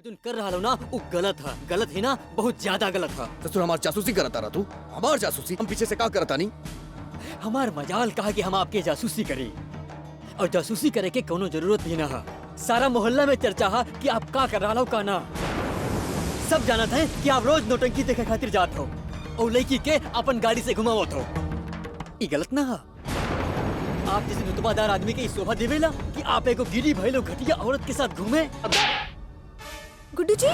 जो कर रहा लो ना वो गलत है ना, बहुत ज्यादा गलत है। ससुर हमार जासूसी करता रहा तू, हमार जासूसी हम पीछे से का करता नहीं। हमार मजाल कहा कि हम आपके जासूसी करें, और जासूसी करे के कोनो जरूरत भी ना है। सारा मोहल्ला में चर्चा है कि आप का कर रहा हो का ना। सब जानत है कि आप रोज नौटंकी देखे खातिर जात हो और लड़की के अपन गाड़ी से घुमावत हो। ये गलत ना है। आप जैसे रुतबादार आदमी के शोभा देवेला कि आप एगो गिरी भइलो घटिया औरत के साथ घूमे। गुड्डू जी,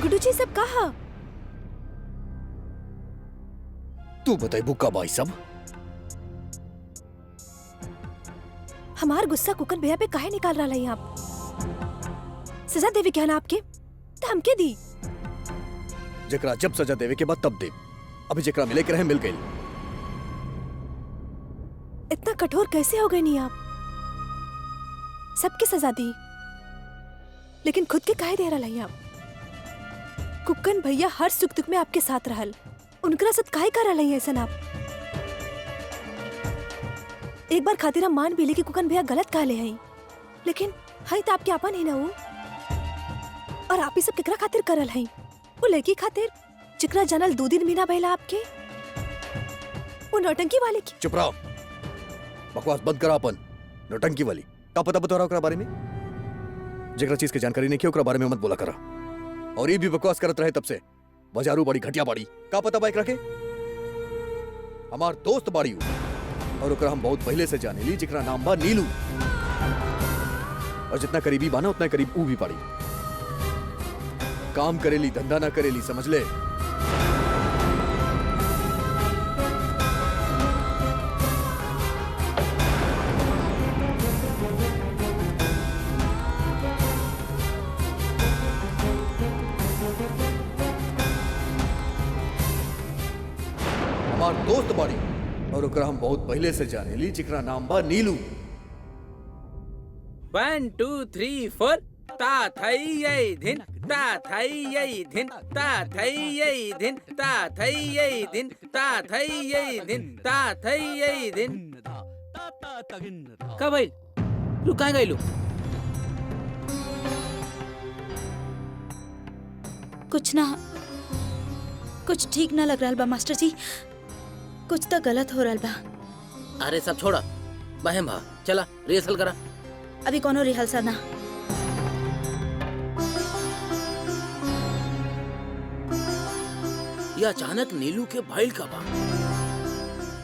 गुड्डू जी सब कहा? तू बताई बुक्का भाई सब। हमार गुस्सा कुकन भैया पे काहे निकाल रहा है आप? सजा देवे क्या ना आपके? धमके दी। जकरा जब सजा देवे के बाद तब दे। अभी जकरा मिले के रहे मिल गई। इतना कठोर कैसे हो गए नहीं आप? सबके सजा दी, लेकिन खुद के काहे दे रहा है आप? कुकन भैया हर सुख दुख में आपके साथ रहल, उनकरा साथ काहे कर रहा है ऐसा आप? एक बार खातिर हम मान भी ले कि कुकन भैया गलत कहले हैं, लेकिन है तो आपके आपन ही ना वो। और आप ही सब केकरा खातिर करल हैं? वो लड़की खातिर जिकरा जानल 2 दिन महीना भइला आपके, वो नौटंकी वाले की। चुप रहो, बकवास बंद करा। अपन नौटंकी वाली का पता बता रहा ओकरा बारे में? जकरा चीज की जानकारी नहीं की ओकरा बारे में मत बोला करा। और ये भी बकवास करत रहे तब से। बाजारू बड़ी घटिया बाड़ी, का पता बाइक रखे? हमार दोस्त बाड़ी और ओकरा हम बहुत पहले से जाने ली, जिकरा नाम बा नीलू। और जितना करीबी बाना उतना करीब ऊ भी पड़ी। काम करेली, धंधा ना करेली, समझ ले। हमार दोस्त बाड़ी और ओकरा हम बहुत पहले से जाने ली, जिकरा नाम बा नीलू। 1 2 3 4 ता थई यई दिन ता थई यई दिन ता थई यई दिन ता थई यई दिन ता थई यई दिन ता थई यई दिन। का भाई रुका गइलू? कुछ ना, कुछ ठीक ना लग रहा बा मास्टर जी। कुछ तो गलत हो रहा बा। अरे सब छोड़ा, बहम भा चला रिहर्सल करा। अभी कोनो रिहर्सल ना। ये अचानक नीलू के भाईल का बा,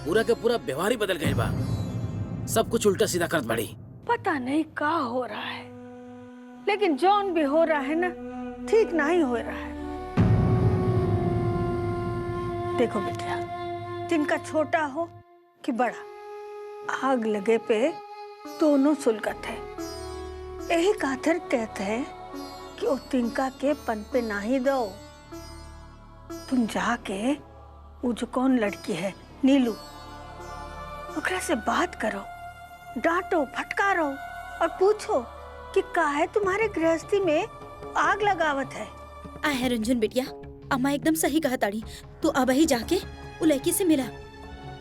पूरा के पूरा व्यवहार ही बदल गए बा। सब कुछ उल्टा सीधा करत बड़ी। पता नहीं का हो रहा है, लेकिन जौन भी हो रहा है ना, ठीक नहीं हो रहा है। देखो बेटा, तिनका छोटा हो कि बड़ा, आग लगे पे दोनों सुलगत है। यही खातिर कहते हैं कि ओ तिनका के पन पे ना ही दो। तुम जाके वो जो कौन लड़की है नीलू, ओकरा से बात करो, डांटो, फटकारो और पूछो कि काहे तुम्हारे गृहस्थी में आग लगावत है। आहे रंजन बिटिया, अम्मा एकदम सही कहा ताड़ी। तू अब ही जाके वो लड़की से मिला,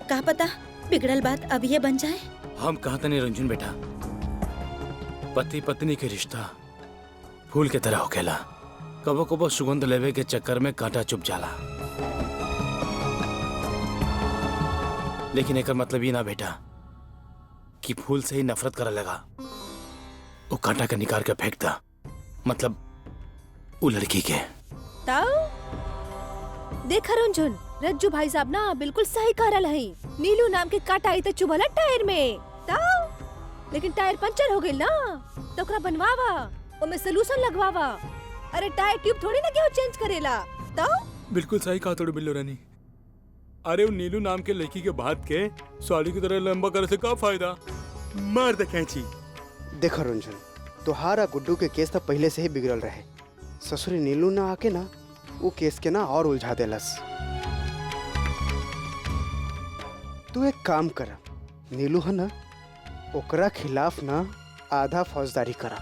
का पता बिगड़ल बात अब ये बन जाए। हम कहते नहीं रंजन बेटा, पति पत्नी के रिश्ता फूल के तरह होखेला। कबो कबो सुगंध लेवे के चक्कर में कांटा चुप जाला, लेकिन एक मतलब ये ना बेटा कि फूल से ही नफरत करे लगा। वो कांटा के निकाल के फेंक दा, मतलब वो लड़की के। देख रंजन, रज्जू भाई साहब ना बिल्कुल सही कह रहा है। नीलू नाम के कांटा आई तो चुभला टायर में, लेकिन टायर पंचर हो गई ना, तो ओकरा बनवावा, ओमे सॉल्यूशन लगवावा। अरे टायर ट्यूब थोड़ी ना क्यों चेंज करेला। तो बिल्कुल सही कहा तोड़े बिल्लो रानी। अरे वो नीलू नाम के लड़की के बात के सॉरी की तरह लंबा करे से क्या फायदा? मार दे कैंची। देखो रंजन, तोहारा गुड्डू के केस तो पहले से ही बिगड़ल रहे। ससुरी नीलू ना आके ना वो केस के ना और उलझा देलस। तू एक काम कर, नीलू है ना, ओकरा खिलाफ ना आधा फौजदारी करा।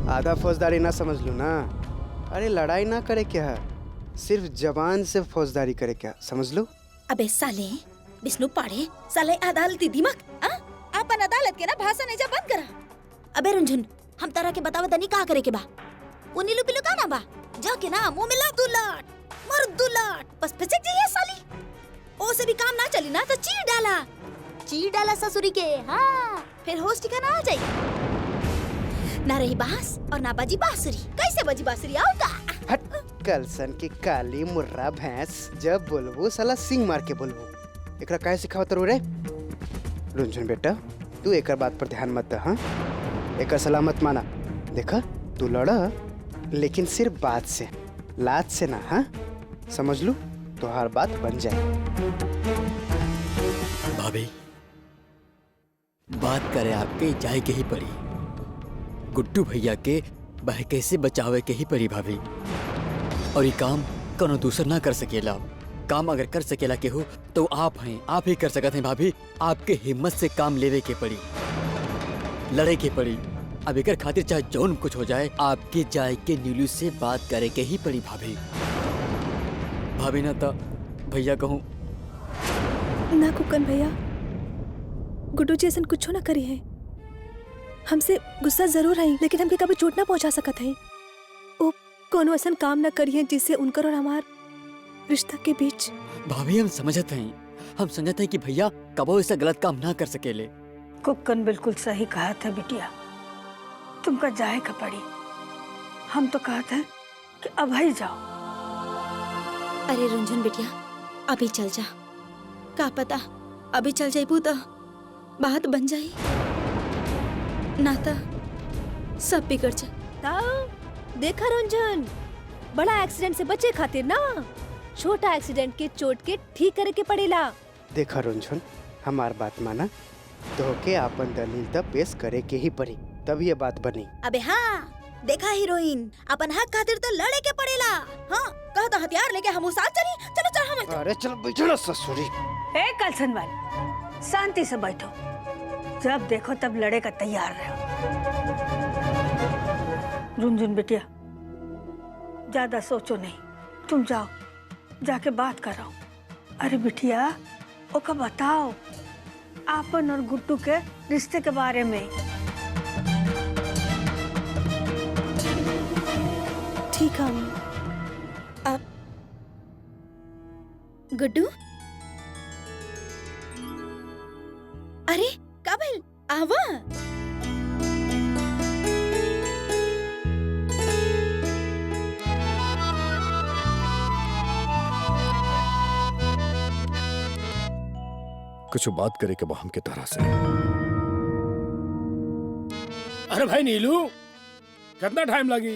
आधा फौजदारी ना समझ लो ना, अरे लड़ाई ना करे क्या है, सिर्फ जबान से फौजदारी करे क्या, समझ लो। अबे साले विष्णु पाड़े साले अदालती दिमाग अपन अदालत के ना भाषण एजा बंद करा। अबे रुंझुन हम तारा के बताव तनी का करे के बा। वो नीलू पिलू का ना बा, जाके ना मुंह में ला दुलाट मर दुलाट बस फिसक जाइए साली। ओ से भी काम ना चली ना तो चीर डाला ससुरी के। हाँ फिर होश ठिकाना आ जाई। ना रही बांस और ना बजी बांसुरी। कैसे बजी बांसुरी आऊगा? हट कलसन की काली मुर्रा भैंस, जब बोलबो साला सिंग मार के बोलबो। एकरा काहे सिखावत रो रे? रुंझुन बेटा तू एकर बात पर ध्यान मत दे, हाँ? एकर सलाह मत माना। देखा तू लड़ा लेकिन सिर्फ बात से, लात से ना, हाँ? समझ लू तो हर बात बन जाए। भाभी बात करे आपके जाए के ही पड़ी। गुड्डू भैया के बहके से बचावे के ही पड़ी भाभी। और ये काम कोनो दूसर ना कर सकेला। काम अगर कर सकेला के हो तो आप हैं, आप ही कर सकते हैं भाभी। आपके हिम्मत से काम लेवे के पड़ी, लड़े के पड़ी। अब एकर खातिर चाहे जौन कुछ हो जाए, आपके जाए के नीलू से बात करे के ही पड़ी भाभी। भाभी ना तो भैया कहूँ ना कुकन भैया, गुड्डू जी ऐसा कुछ ना करी है। हमसे गुस्सा जरूर है लेकिन हमके कभी चोट ना पहुंचा सकत है। वो कोनो ऐसा काम ना करी है जिससे उनकर और हमार रिश्ता के बीच। भाभी हम समझते हैं कि भैया कबो ऐसा गलत काम ना कर सकेले। कुक्कन बिल्कुल सही कहा था बिटिया, तुमका जाए का पड़ी। हम तो कहते हैं कि अब ही जाओ। अरे रुंझुन बिटिया अभी चल जा, का पता अभी चल जाइबू तो बात बन जाई, नाता सब बिगड़ जाए। ताऊ देखा रंजन, बड़ा एक्सीडेंट से बचे खातिर ना छोटा एक्सीडेंट के चोट के ठीक करे के पड़ेला। देखा रुंझुन हमार बात माना, तो के आपन दलील तब पेश करे के ही पड़ी, तभी ये बात बनी। अबे हाँ देखा हीरोइन, अपन हक खातिर तो लड़े के पड़ेला। हाँ कहो तो हथियार लेके हम साथ चली। चलो चल हम। अरे चलो बैठो ना ससुरी। ए कलसन वाली शांति से बैठो, जब देखो तब लड़े का तैयार रहो। रुंझुन बिटिया ज्यादा सोचो नहीं, तुम जाओ जाके बात करो। अरे बिटिया ओका बताओ आपन और गुड्डू के रिश्ते के बारे में। ठीक है अब गुड्डू, अरे काबिल आवा। कुछ बात करे के हम के तरह से। अरे भाई नीलू कितना टाइम लगी?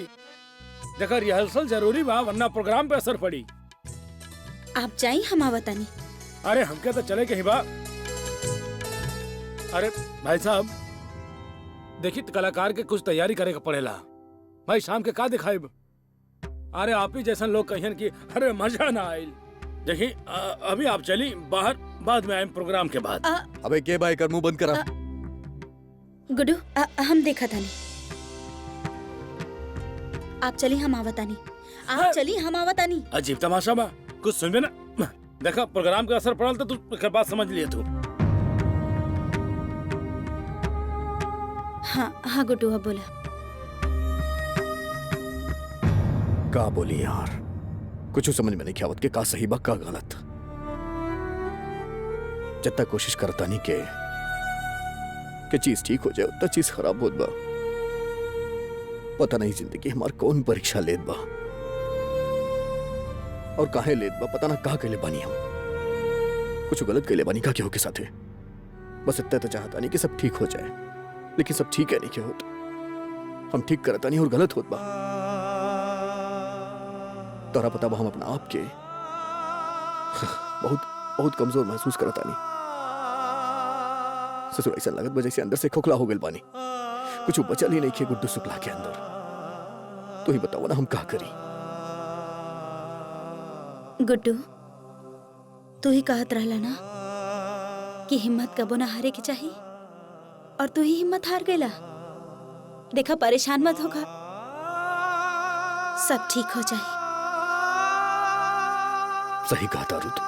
देखा रिहर्सल जरूरी बा वरना प्रोग्राम पे असर पड़ी। आप जाई हम आवतानी। अरे हमके तो चले कहीं बा। अरे भाई साहब देखिए कलाकार के कुछ तैयारी करे के पड़ेला। भाई शाम के का दिखाई? अरे आप ही जैसा लोग कहियन कि अरे मजा ना आयल। देखिए अभी आप चली बाहर, बाद में आए प्रोग्राम के बाद। अबे के भाई कर मुंह बंद करा। गुड्डू हम देखा था नहीं। आप चली हम आवतानी, आप चली हम आवतानी। अजीब तमाशा बा, कुछ सुनबे ना। देखा प्रोग्राम का असर पड़ल तो तू एकर बात समझ लिए तू। हाँ हाँ गुड्डू अब बोला। का बोली यार, कुछ समझ में नहीं आवत के का सही बा का गलत। जितना कोशिश करता नहीं के चीज ठीक हो जाए उतना चीज खराब होत बा। पता नहीं जिंदगी हमार कौन परीक्षा लेत बा और काहे लेत बा, पता ना कहा कैले बानी हम। कुछ गलत कैले बानी का केहू के साथे। बस इतना तो चाहता नहीं कि सब ठीक हो जाए, लेकिन सब ठीक है नहीं के होत। हम ठीक करता नहीं और गलत होत बा। तोरा पता बा हम अपना आप के बहुत बहुत कमजोर महसूस करता नहीं। ससुर ऐसा लगत वजह से अंदर से खोखला हो गइल बानी। कुछ बचल ही नहीं खे गुड्डू शुक्ला के अंदर। तो ही बताओ ना हम क्या करी। गुड्डू तू ही कहत रहला ना कि हिम्मत कबो ना हारे के चाहिए, और तू ही हिम्मत हार गईला। देखा, परेशान मत होगा, सब ठीक हो जाए। सही कहा तारू तू।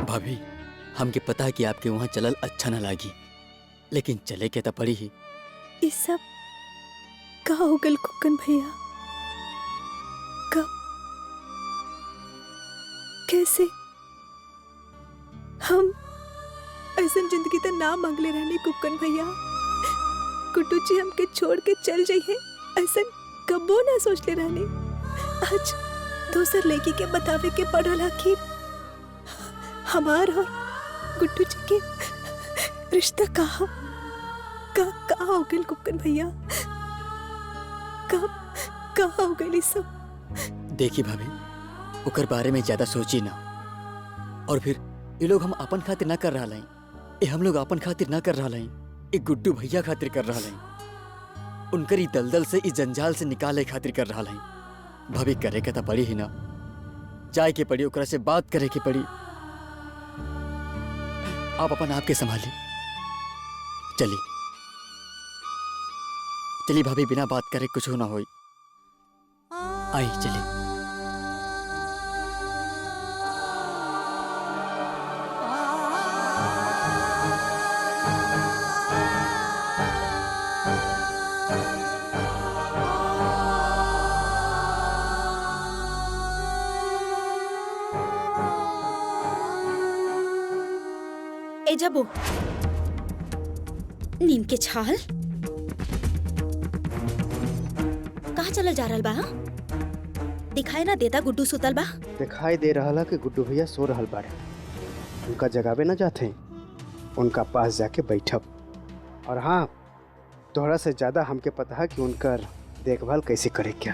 भाभी, हमके पता है कि आपके वहाँ चलल अच्छा न लागी, लेकिन चले के तो पड़ी ही। ये सब का हो गल कुकन भैया? कब, कैसे? हम ऐसा जिंदगी तो ना मांगले रहने कुकन भैया। कुटू जी हमके छोड़ के चल जाइए, ऐसा कबो ना सोचले रहने। आज दूसर लड़की के बतावे के पड़ल कि हमार और गुड्डू जी के रिश्ता कहा हो गया कुकन भैया? कहा हो गई सब? देखी भाभी, ओकर बारे में ज्यादा सोची ना। और फिर ये लोग हम अपन खातिर ना कर रहा हैं, ये हम लोग अपन खातिर ना कर रहा हैं, ये गुड्डू भैया खातिर कर रहा हैं। उनकर ही दलदल से इस जंजाल से निकाले खातिर कर रहा हैं। भाभी, करे के तो पड़ी ही ना, जाए के पड़ी, ओकरा से बात करे के पड़ी। आप अपन आप के संभालिए। चलिए चलिए भाभी, बिना बात करे कुछ ना होई। आई चलिए। ए जबो, नीम के छाल कहाँ चल जा रहल बा? हाँ? दिखाई ना देता गुड्डू सुतल बा? दिखाई दे रहा कि गुड्डू भैया सो रहल बाड़े। उनका जगावे ना जाते, उनका पास जाके बैठब। और हाँ, तोहरा से ज्यादा हमके पता है कि उनकर देखभाल कैसे करे क्या।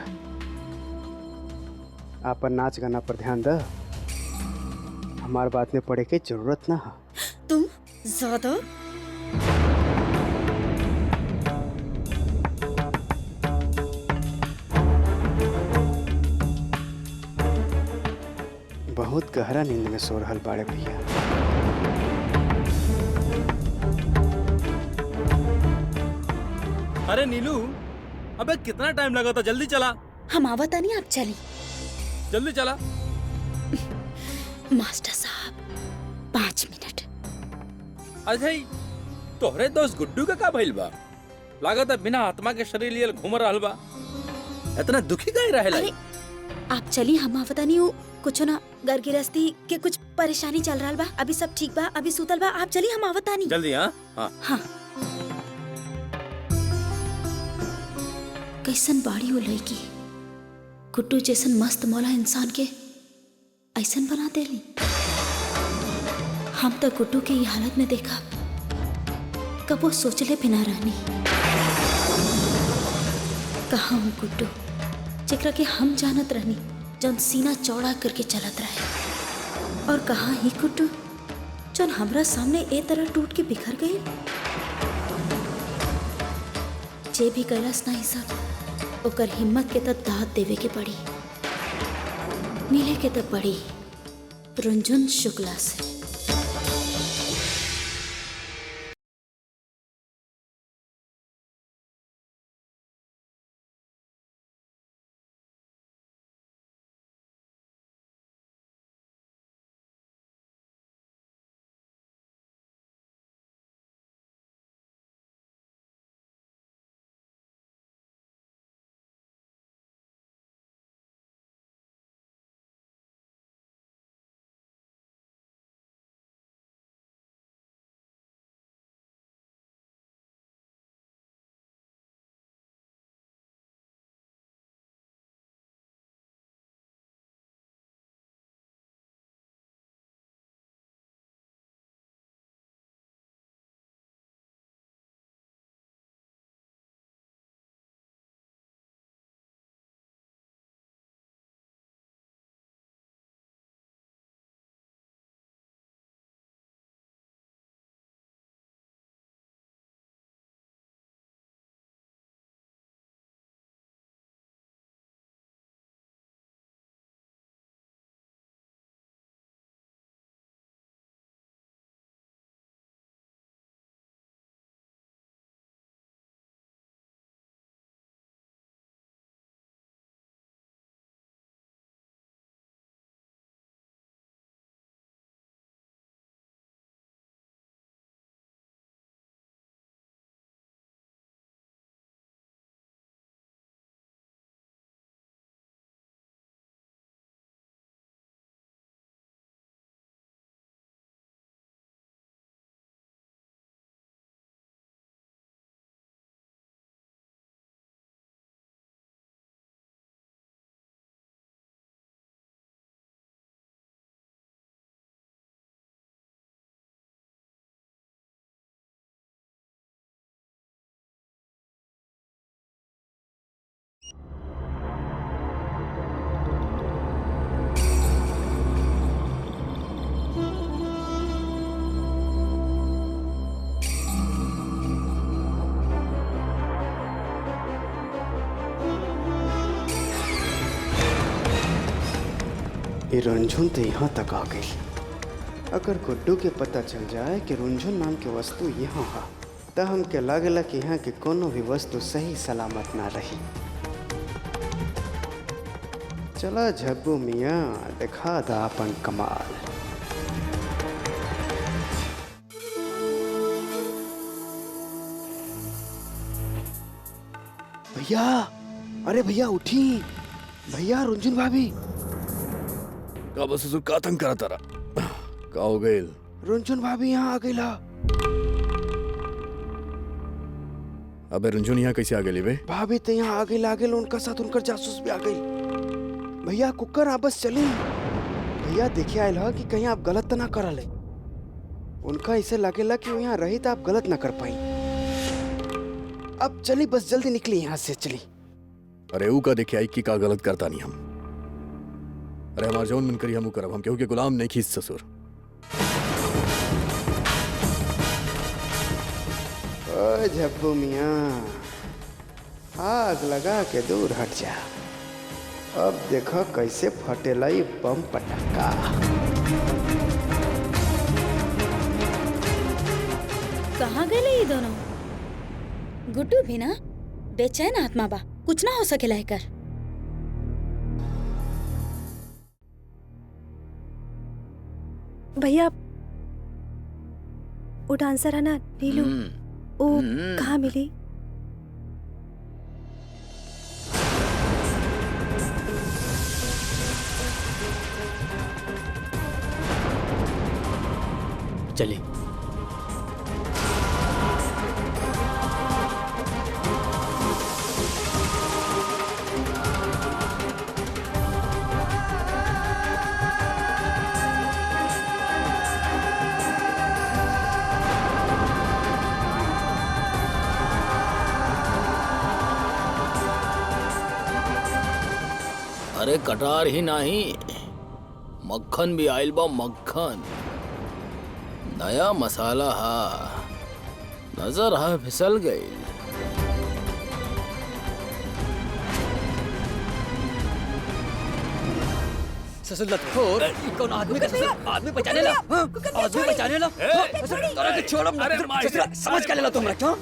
आपन नाच गाना पर ध्यान द, हमार बात में पड़े के जरूरत ना है। तुम ज्यादा बहुत गहरा नींद में सो रहल बाड़े भैया। अरे नीलू, अबे कितना टाइम लगा था? जल्दी चला। हम आवता नहीं, आप चली। जल्दी चला। मास्टर साहब, 5 मिनट। अच्छा, तोहरे दोस्त गुड्डू का का भइल बा? लागत है बिना आत्मा के शरीर लिए घूम रहल बा। इतना दुखी काहे रहेला? अरे आप चली, हम आवता नहीं हूँ। कुछ ना घर गृहस्थी के कुछ परेशानी चल रहा बा। अभी सब ठीक बा, अभी सुतल बा। आप चली, हम आवता नहीं। जल्दी। हाँ हाँ हाँ। कैसन बाड़ी हो लड़की, गुड्डू जैसन मस्त मौला इंसान के ऐसन बना देली। हम तो गुड्डू के ये हालत में देखा कबो सोचले बिना रहनी। कहाँ हूँ गुड्डू, जेकरा के हम जानत रहनी, जौन सीना चौड़ा करके चलत रहे। और कहाँ ही गुड्डू जौन हमरा सामने ए तरह टूट के बिखर गए। जे भी कैलाश नहीं सब, ओकर हिम्मत के तो दाद देवे के पड़ी, मिले के तो पड़ी रुंझुन शुक्ला से। ये रुनझुन तो यहाँ तक आ गई। अगर गुड्डू के पता चल जाए कि रुनझुन नाम के वस्तु यहाँ है, तो हमके लागेला कि यहाँ के कोनो भी वस्तु सही सलामत ना रही। चला झब्बू मियाँ, दिखा दा अपन कमाल। भैया, अरे भैया उठी। भैया, रुनझुन भाभी। का बस ससुर का तंग करा तारा? का हो गइल? रुनझुन भाभी यहाँ आ गईला। अबे रुनझुन यहाँ कैसे आ गई बे? भाभी तो यहाँ आ गई, उनका साथ उनकर जासूस भी आ गई। भैया कुकर आप बस चली। भैया देखिए आयल हा कि कहीं आप गलत तो ना करा ले। उनका ऐसे लगेला कि वो यहाँ रही तो आप गलत ना कर पाई। अब चली, बस जल्दी निकली यहाँ से, चली। अरे ऊ का देखे आई कि का गलत करता नहीं हम। अरे हमार जौन मन करी हम करब, हम केहू के गुलाम नहीं खींच ससुर। ओ झब्बू मियाँ, आग लगा के दूर हट जा। अब देखो कैसे फटेला ये बम पटाखा। कहाँ गए ये दोनों? गुड्डू भी ना बेचैन आत्मा बा, कुछ ना हो सकेला एकर। भैया वो डांसर है ना नीलू, वो कहाँ मिली? चलिए। अरे कटार ही नहीं, मक्खन भी आइल बा। मक्खन नया मसाला हा, नजर हा फिसल गई। ससुर लतखोर, कौन आदमी का ससुर आदमी बचाने ला? आदमी बचाने ला? ससुर तोरा के छोड़म ना। ससुर समझ के लेला तुमरा क्यों?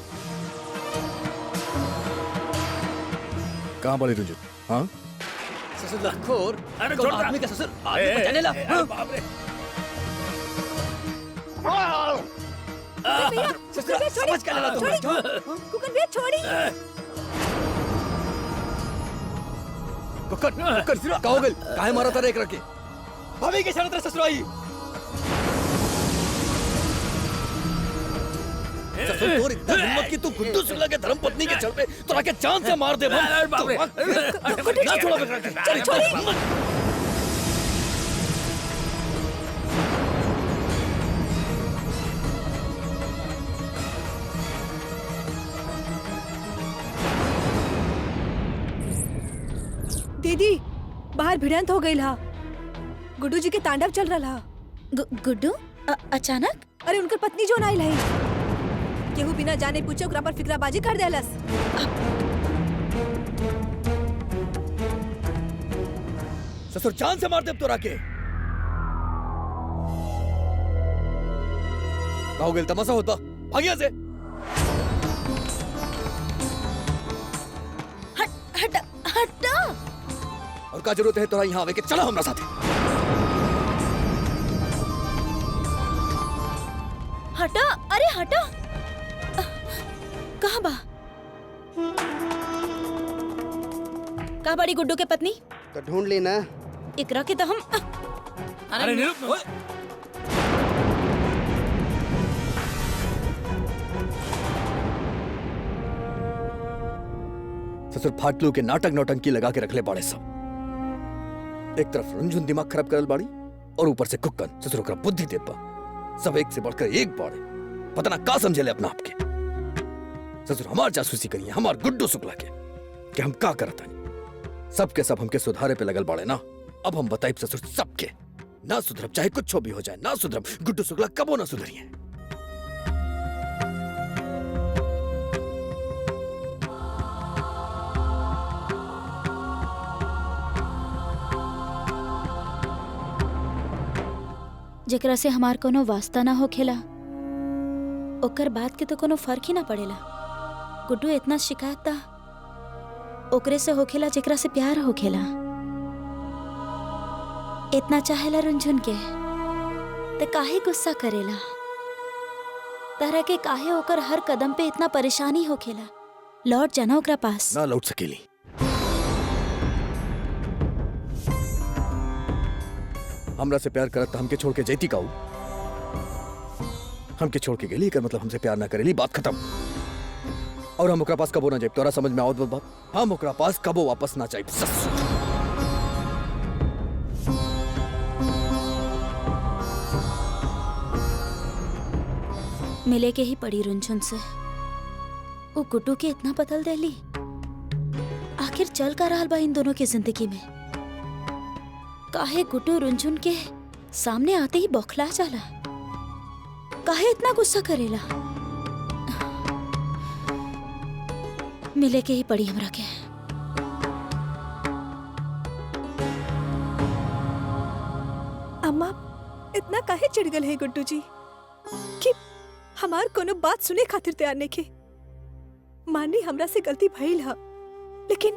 कहाँ बड़ी रुनझुन? हाँ ससुर लतखोर, कौन आदमी का ससुर आदमी बचाने ला? ससुर समझ के लेला तुमरा क्यों? कुकर भैया छोड़ी। कुकर का हो गइल? काहे मारा तारे एक रखे? भाभी के शरण ससुर आई। ससुर तोर इतना हिम्मत कि तू गुड्डू शुक्ला के धर्म पत्नी के छल पे तोरा के जान से मार दे। ना छोड़ा बेटा के। चल छोड़ी। दीदी बाहर भिड़ंत हो गई हा। गुड्डू जी के तांडव चल रहा हा। गुड्डू अचानक? अरे उनकर पत्नी जो नाइल है, केहू बिना जाने पूछे ओकरा पर फिक्राबाजी कर देलस। ससुर जान से मार दे तोरा के। का हो गइल? तमाशा होता, भागिया से। हट हट। और का जरूरत है तोरा यहाँ आवे के? चलो हमरा साथे। हटा, अरे हटा। कहाँ बा? कहाँ बड़ी गुड्डू के पत्नी? तो ढूंढ ली ना। इकरा के तो हम अरे नीलू, ससुर फाटलू के नाटक नौटंकी लगा के रखले बाड़े सब। एक तरफ रुनझुन दिमाग खराब करल बाड़ी और ऊपर से कुक्कन ससुर ओकरा बुद्धि दे पा। सब एक से बढ़कर एक बाड़े। पता ना का समझे ले अपना आपके। ससुर हमार जासूसी करिए, हमार गुड्डू शुक्ला के कि हम का करता नहीं। सबके सब हमके सुधारे पे लगल बाड़े ना। अब हम बताइब ससुर सबके, ना सुधरब चाहे कुछ भी हो जाए, ना सुधरब। गुड्डू शुक्ला कबो ना सुधरिए। जेकरा से हमार कोनो वास्ता ना होखेला ओकर बात के तो कोनो फर्क ही ना पड़ेला। गुड्डू इतना शिकायत था ओकरे से होखेला जेकरा से प्यार होखेला। इतना चाहेला रुंझुन के ते काहे गुस्सा करेला? तारा के काहे ओकर हर कदम पे इतना परेशानी होखेला? लौट जाना ओकरा पास। ना लौट सकेली। हमरा से प्यार करत त हमके छोड़ के जैती काऊ। हमके छोड़ के गेली, एकर मतलब हमसे प्यार ना करेली, बात खत्म। और हम ओकरा पास कबो ना जाइब। तोरा समझ में आवत बात? हम ओकरा पास कबो वापस ना जाइब। ससुर। मिले के ही पड़ी रुंझुन से। वो गुड्डू के इतना बदल देली। आखिर चल का रहल बा इन दोनों की जिंदगी में? काहे गुड्डू रुंझुन के सामने आते ही बौखला जाला? काहे इतना गुस्सा करेला? मिले के ही पड़ी हमरा के। अम्मा इतना काहे चिढ़ गल है गुड्डू जी कि हमार कोनो बात सुने खातिर तैयार नहीं के? मानी हमरा से गलती भइल हा, लेकिन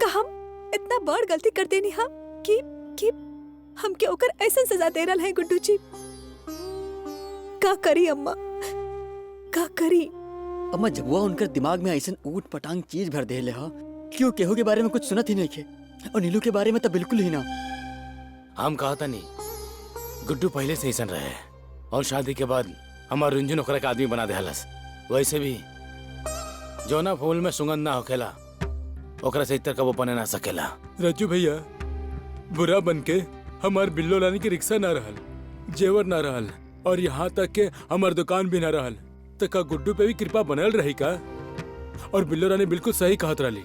का हम इतना बड़ गलती कर देनी हा कि हमके ओकर ऐसा सजा दे रहल है गुड्डू जी? का करी अम्मा, का करी? अम्मा जगुआ उनकर दिमाग में ऐसा ऊट पटांग चीज भर देले हा क्यों केहू के बारे में कुछ सुनत ही नहीं के, और नीलू के बारे में तो बिल्कुल ही ना। हम कहा था नहीं गुड्डू पहले से ऐसा रहे और शादी के बाद हमार रुंझुन ओकरा के आदमी बना दे हलस। वैसे भी जोना फूल में सुगंध ना होखेला ओकरा से इतर कबो बने ना सकेला। रज्जू भैया बुरा बन के हमार बिल्लो लानी की रिक्शा ना रहल, जेवर ना रहल, और यहाँ तक के हमार दुकान भी ना रहल, तो का गुड्डू पे भी कृपा बनल रही का? और बिल्लो रानी बिल्कुल सही कहत रही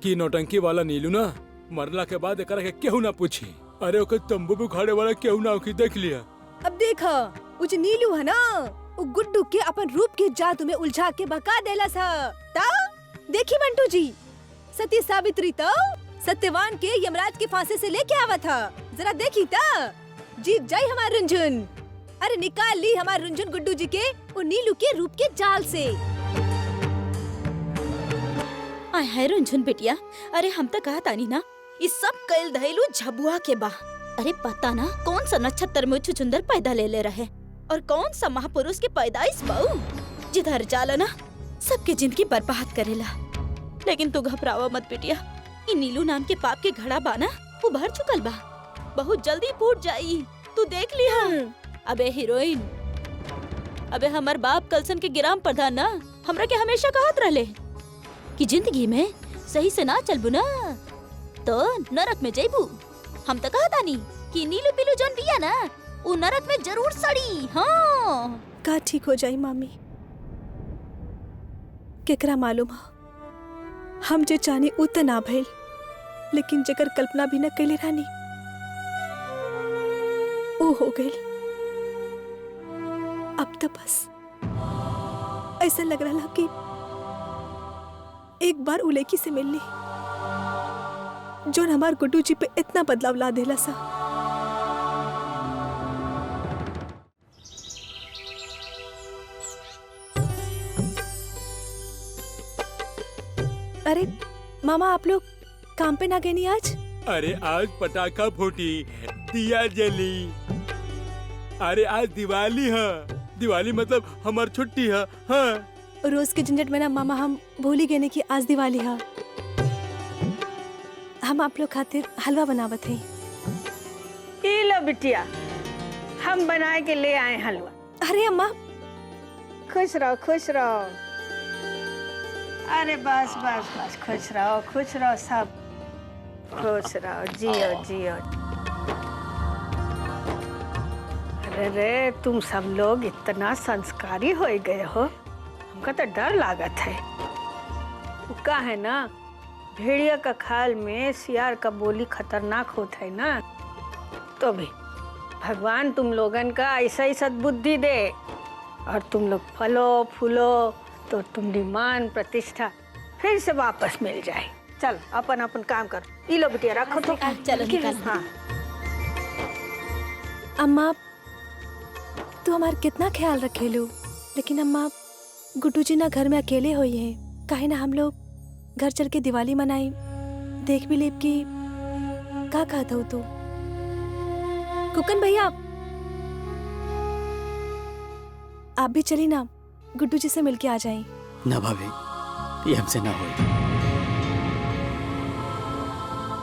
कि नौटंकी वाला नीलू ना मरला के बाद एकरा के केहू ना पूछी। अरे ओकर तंबू पे उखाड़े वाला केहू ना होखी, देख लिया। अब देखा वो जो नीलू है ना, वो गुड्डू के अपन रूप के जादू में उलझा के भगा देला सा। ता देखी मंटू जी, सती सावित्री तो सत्यवान के यमराज के फांसे से लेके आवा था। जरा देखी ता जीत जाई हमार रुंझुन। अरे निकाल ली हमार रुंझुन गुड्डू जी के वो नीलू के रूप के जाल से। आय हाय रुंझुन बिटिया, अरे हम तो कहा तानी ना इस सब कैल धैलू झबुआ के बा। अरे पता ना कौन सा नक्षत्र में छुछुंदर पैदा ले रहे और कौन सा महापुरुष की पैदाइश पाऊ जिधर जाला ना सबके जिंदगी बर्बाद करेला। लेकिन तू घबरावा मत बिटिया, इ नीलू नाम के पाप के घड़ा बाना वो भर चुकल बा, बहुत जल्दी फूट जाई, तू देख लिहा। अबे हीरोइन, अबे हमार बाप कलसन के ग्राम प्रधान ना हमरा के हमेशा कहत रहले कि जिंदगी में सही से ना चलबू ना तो नरक में जइबू। हम तो कहता नहीं कि नीलू पिलू जौन बिया ना उ नरक में जरूर सड़ी। हाँ का ठीक हो जाई मामी, केकरा मालूम हो हम जे चाहनी उ त ना भइल, लेकिन जेकर कल्पना भी न कैले रानी वो हो गई। अब तो बस ऐसा लग रहा कि एक बार उलेकी से मिलनी जो हमार गुड्डू जी पे इतना बदलाव ला देला सा। अरे मामा आप लोग काम पे ना गए नहीं आज? अरे आज पटाखा फूटी, दिया जली। अरे आज दिवाली है, दिवाली मतलब हमार छुट्टी है। हाँ रोज के झंझट में ना मामा हम भूल ही गए कि आज दिवाली है। हम आप लोग खातिर हलवा बनावत हैं। ये लो बिटिया, हम बना के ले आए हलवा। अरे अम्मा खुश रहो खुश रहो। अरे बस बस बस खुश रहो सब खुश रहो, जियो जियो। अरे रे तुम सब लोग इतना संस्कारी हो गए हो, हमका तो डर लागत है। का है ना भेड़िया का खाल में सियार का बोली खतरनाक होता है ना, तो भी भगवान तुम लोगन का ऐसा ही सद्बुद्धि दे और तुम लोग फलो फूलो तो तुम्हारी मान प्रतिष्ठा फिर से वापस मिल जाए। चल अपन अपन काम कर। ये लो बिटिया रखो तो। चलो निकाल। हाँ अम्मा तू हमार कितना ख्याल रखेलू, लेकिन अम्मा गुड्डू जी ना घर में अकेले हुई हैं। काहे ना हम लोग घर चल के दिवाली मनाई, देख भी लेब की का कहता हो तू। कुकन भैया आप भी चली ना, गुड्डू जी से मिलके आ जाएं। ना भाभी, ये हमसे ना हो।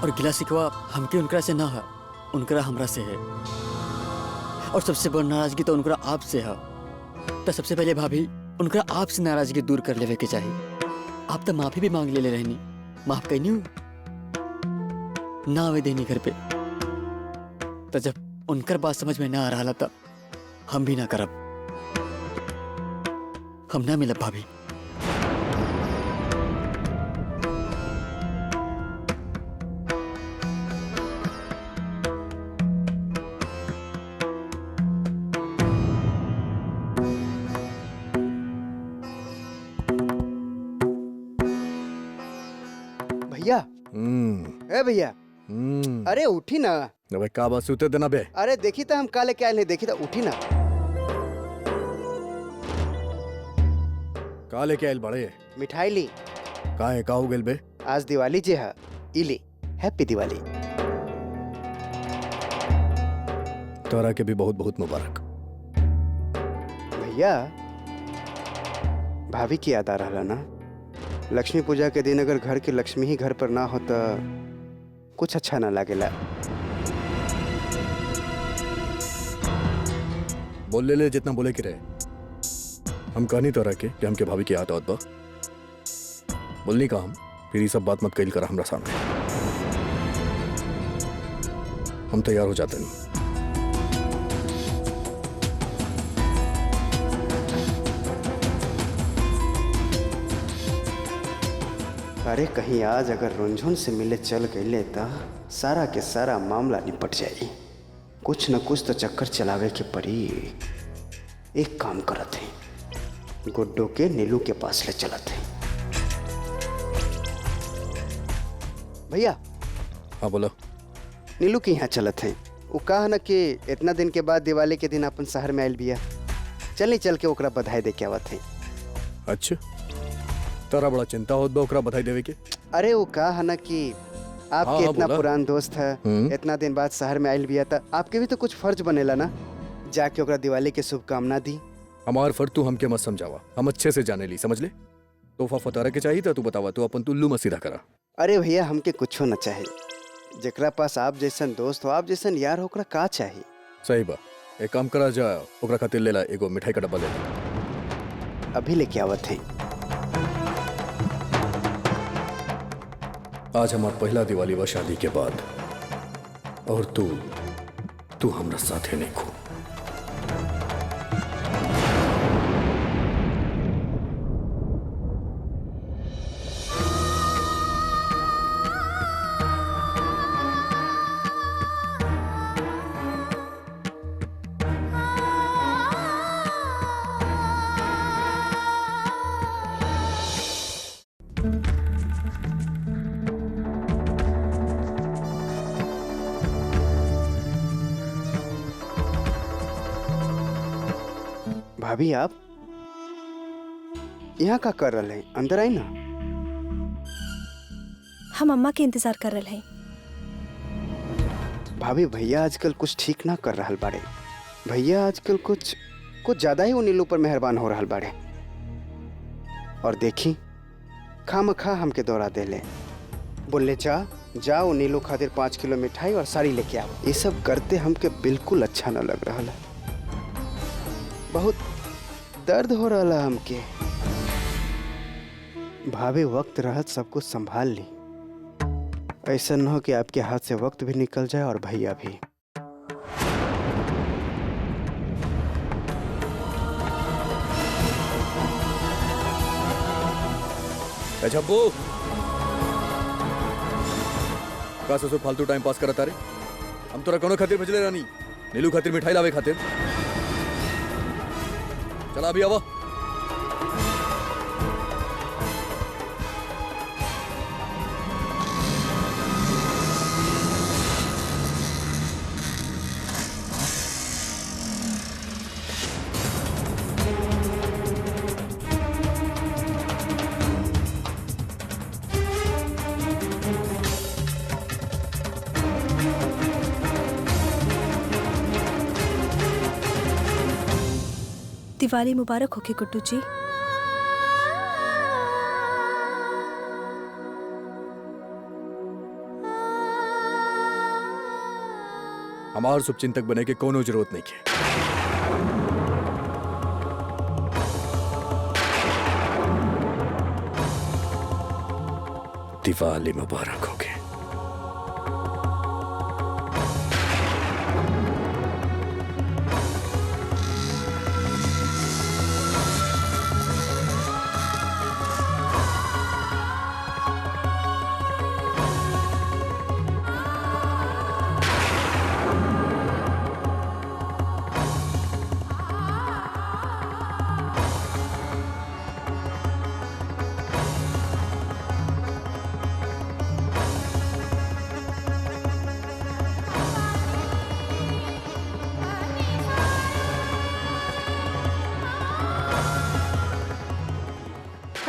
और गिला शिकवा हमके उनकरा से ना है, उनकरा हमरा से है। और सबसे बड़ नाराजगी तो उनकरा आप से है। तो सबसे पहले भाभी उनकरा आप से नाराजगी दूर कर लेवे के चाहिए। आप तो माफी भी मांग ले रहनी, माफ कहनी हूँ ना आवे देनी घर पे। तो जब उनकर बात समझ में ना आ रहा था, हम भी ना करब, हम ना मिलब भाभी। भैया ए भैया, अरे उठी ना। अबे का बात सुते देना बे। अरे देखी तो हम काले क्या नहीं देखी तो उठी ना। का लेके आयल बड़े? मिठाई ली। का है, का हो गेल बे? आज दिवाली जे है, इली हैप्पी दिवाली। तोरा के भी बहुत बहुत मुबारक। भैया भाभी की याद आ रहा ना। लक्ष्मी पूजा के दिन अगर घर की लक्ष्मी ही घर पर ना हो तो कुछ अच्छा ना लागेला। बोल ले जितना बोले कि रहे। हम कहनी तो रखे कि हमके भाभी की याद आवत बा। बोलनी का हम फिर ये सब बात मत कहिल करा हमरा सामने। हम तैयार हो जाते नहीं। अरे कहीं आज अगर रुनझुन से मिले चल गए तो सारा के सारा मामला निपट जाई। कुछ न कुछ तो चक्कर चलावे के पड़ी। एक काम करत है, गुड्डू के नीलू के पास ले चलत है। भैया। हाँ बोलो। नीलू के यहाँ चलत है। वो कहा न कि इतना दिन के बाद दिवाली के दिन अपन शहर में आयल बिया। चल के ओकरा बधाई दे के आवत है। अच्छा, तारा बड़ा चिंता होत बा ओकरा बधाई देवे के? अरे वो कहा न कि आपके हाँ, इतना बोला। पुरान दोस्त है, इतना दिन बाद शहर में आयल बिया था, आपके भी तो कुछ फर्ज बनेला ना, जाके ओकरा दिवाली के शुभकामना दी। हमार फर्ज तू हमके मत समझावा, हम अच्छे से जाने ली, समझ ले। तोहफा फतारा के चाहिए था, तू बतावा, तू अपन तुल्लू मसीदा करा। अरे भैया हमके कुछो न चाहिए। जेकरा पास आप जैसन दोस्त हो, आप जैसन यार हो, ओकरा का चाहिए। सही बा, एक काम करा जा, ओकरा खातिर लेला एगो मिठाई का डब्बा ले। अभी लेके आवत है। आज हमार पहला दिवाली बा शादी के बाद, और तू हमरा साथे नहीं खो। भाभी आप यहाँ का कर रहे हैं? अंदर आई ना। हम अम्मा के इंतजार कर रहे हैं। भाभी भैया आजकल कुछ ठीक ना कर रहा बाड़े। भैया आजकल कुछ ज्यादा ही नीलू पर मेहरबान हो रहा बाड़े। और देखी खामखा हमके दौरा दे ले, बोले जाओ नीलू खातिर 5 किलो मिठाई और साड़ी लेके आओ। ये सब करते हमके बिल्कुल अच्छा न लग रहा है। बहुत दर्द हो रहा है हमके। भाभी वक्त रहत सब कुछ संभाल ली। ऐसा न हो कि आपके हाथ से वक्त भी निकल जाए और भैया भी। झब्बू का ससुर फालतू टाइम पास करता रे? हम तोरा कोनो खातिर भेजले रानी, नीलू खातिर मिठाई लावे खातिर। चला अभी आवा। दिवाली मुबारक होके गुड्डू जी। हमार शुभचिंतक बने के कोनो जरूरत नहीं है। दिवाली मुबारक हो गए।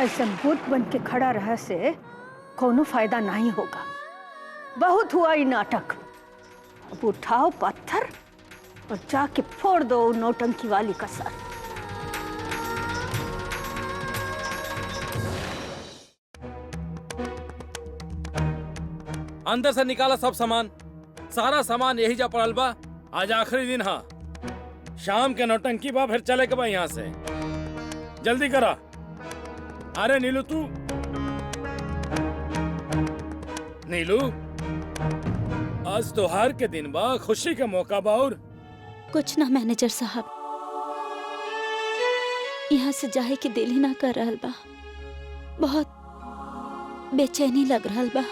ऐसा बुत बन के खड़ा रह से कोनो फायदा नहीं होगा। बहुत हुआ ये नाटक। अब उठाओ पत्थर और जाके फोड़ दो नौटंकी वाली का सर। अंदर से निकाला सब सामान, सारा सामान यही जा पड़ल बा। आज आखिरी दिन हा, शाम के नौटंकी बा, फिर चले के बा यहाँ से। जल्दी करा। अरे नीलू तू, नीलू आज त्योहार के दिन बा, खुशी के मौका बा। और कुछ ना मैनेजर साहब, यहाँ से जाए के दिल ही ना कर रहल बा। बहुत बेचैनी लग रहल बा।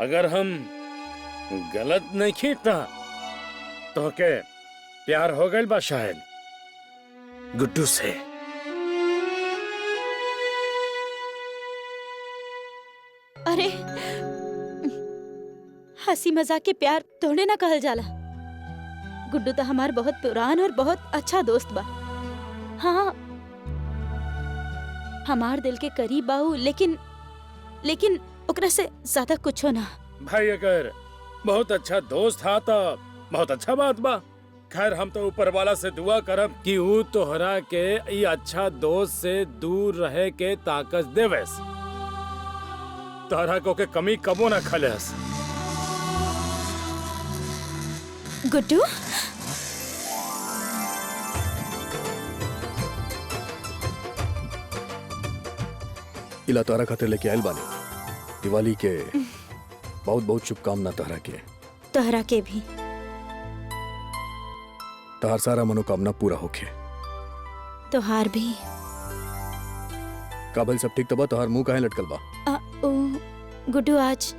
अगर हम गलत नहीं खींचता तो के प्यार हो गइल बा शायद गुड्डू से। अरे हंसी मजाक के प्यार थोड़े ना कहल जाला। गुड्डू तो हमार बहुत पुरान और बहुत अच्छा दोस्त बा। हाँ, हमार दिल के करीब बाऊ, लेकिन ओकरा से ज्यादा कुछ हो ना। भाई अगर बहुत अच्छा दोस्त था तो बहुत अच्छा बात बा। खैर हम तो ऊपर वाला से दुआ करब कि ऊ तोहरा के ई अच्छा दोस्त से दूर रहे के ताकत देवेस, तोहरा को के कमी कबो ना खलेस। गुड्डू, इला तोहरा खातिर लेके आयल बानी। दिवाली के बहुत बहुत शुभकामना तोहरा के। तोहरा के भी। तोहार सारा मनोकामना पूरा होके। तोहार भी। काबल सब ठीक तबा? तोहार मुंह काहे लटकल बा? गुड्डू आज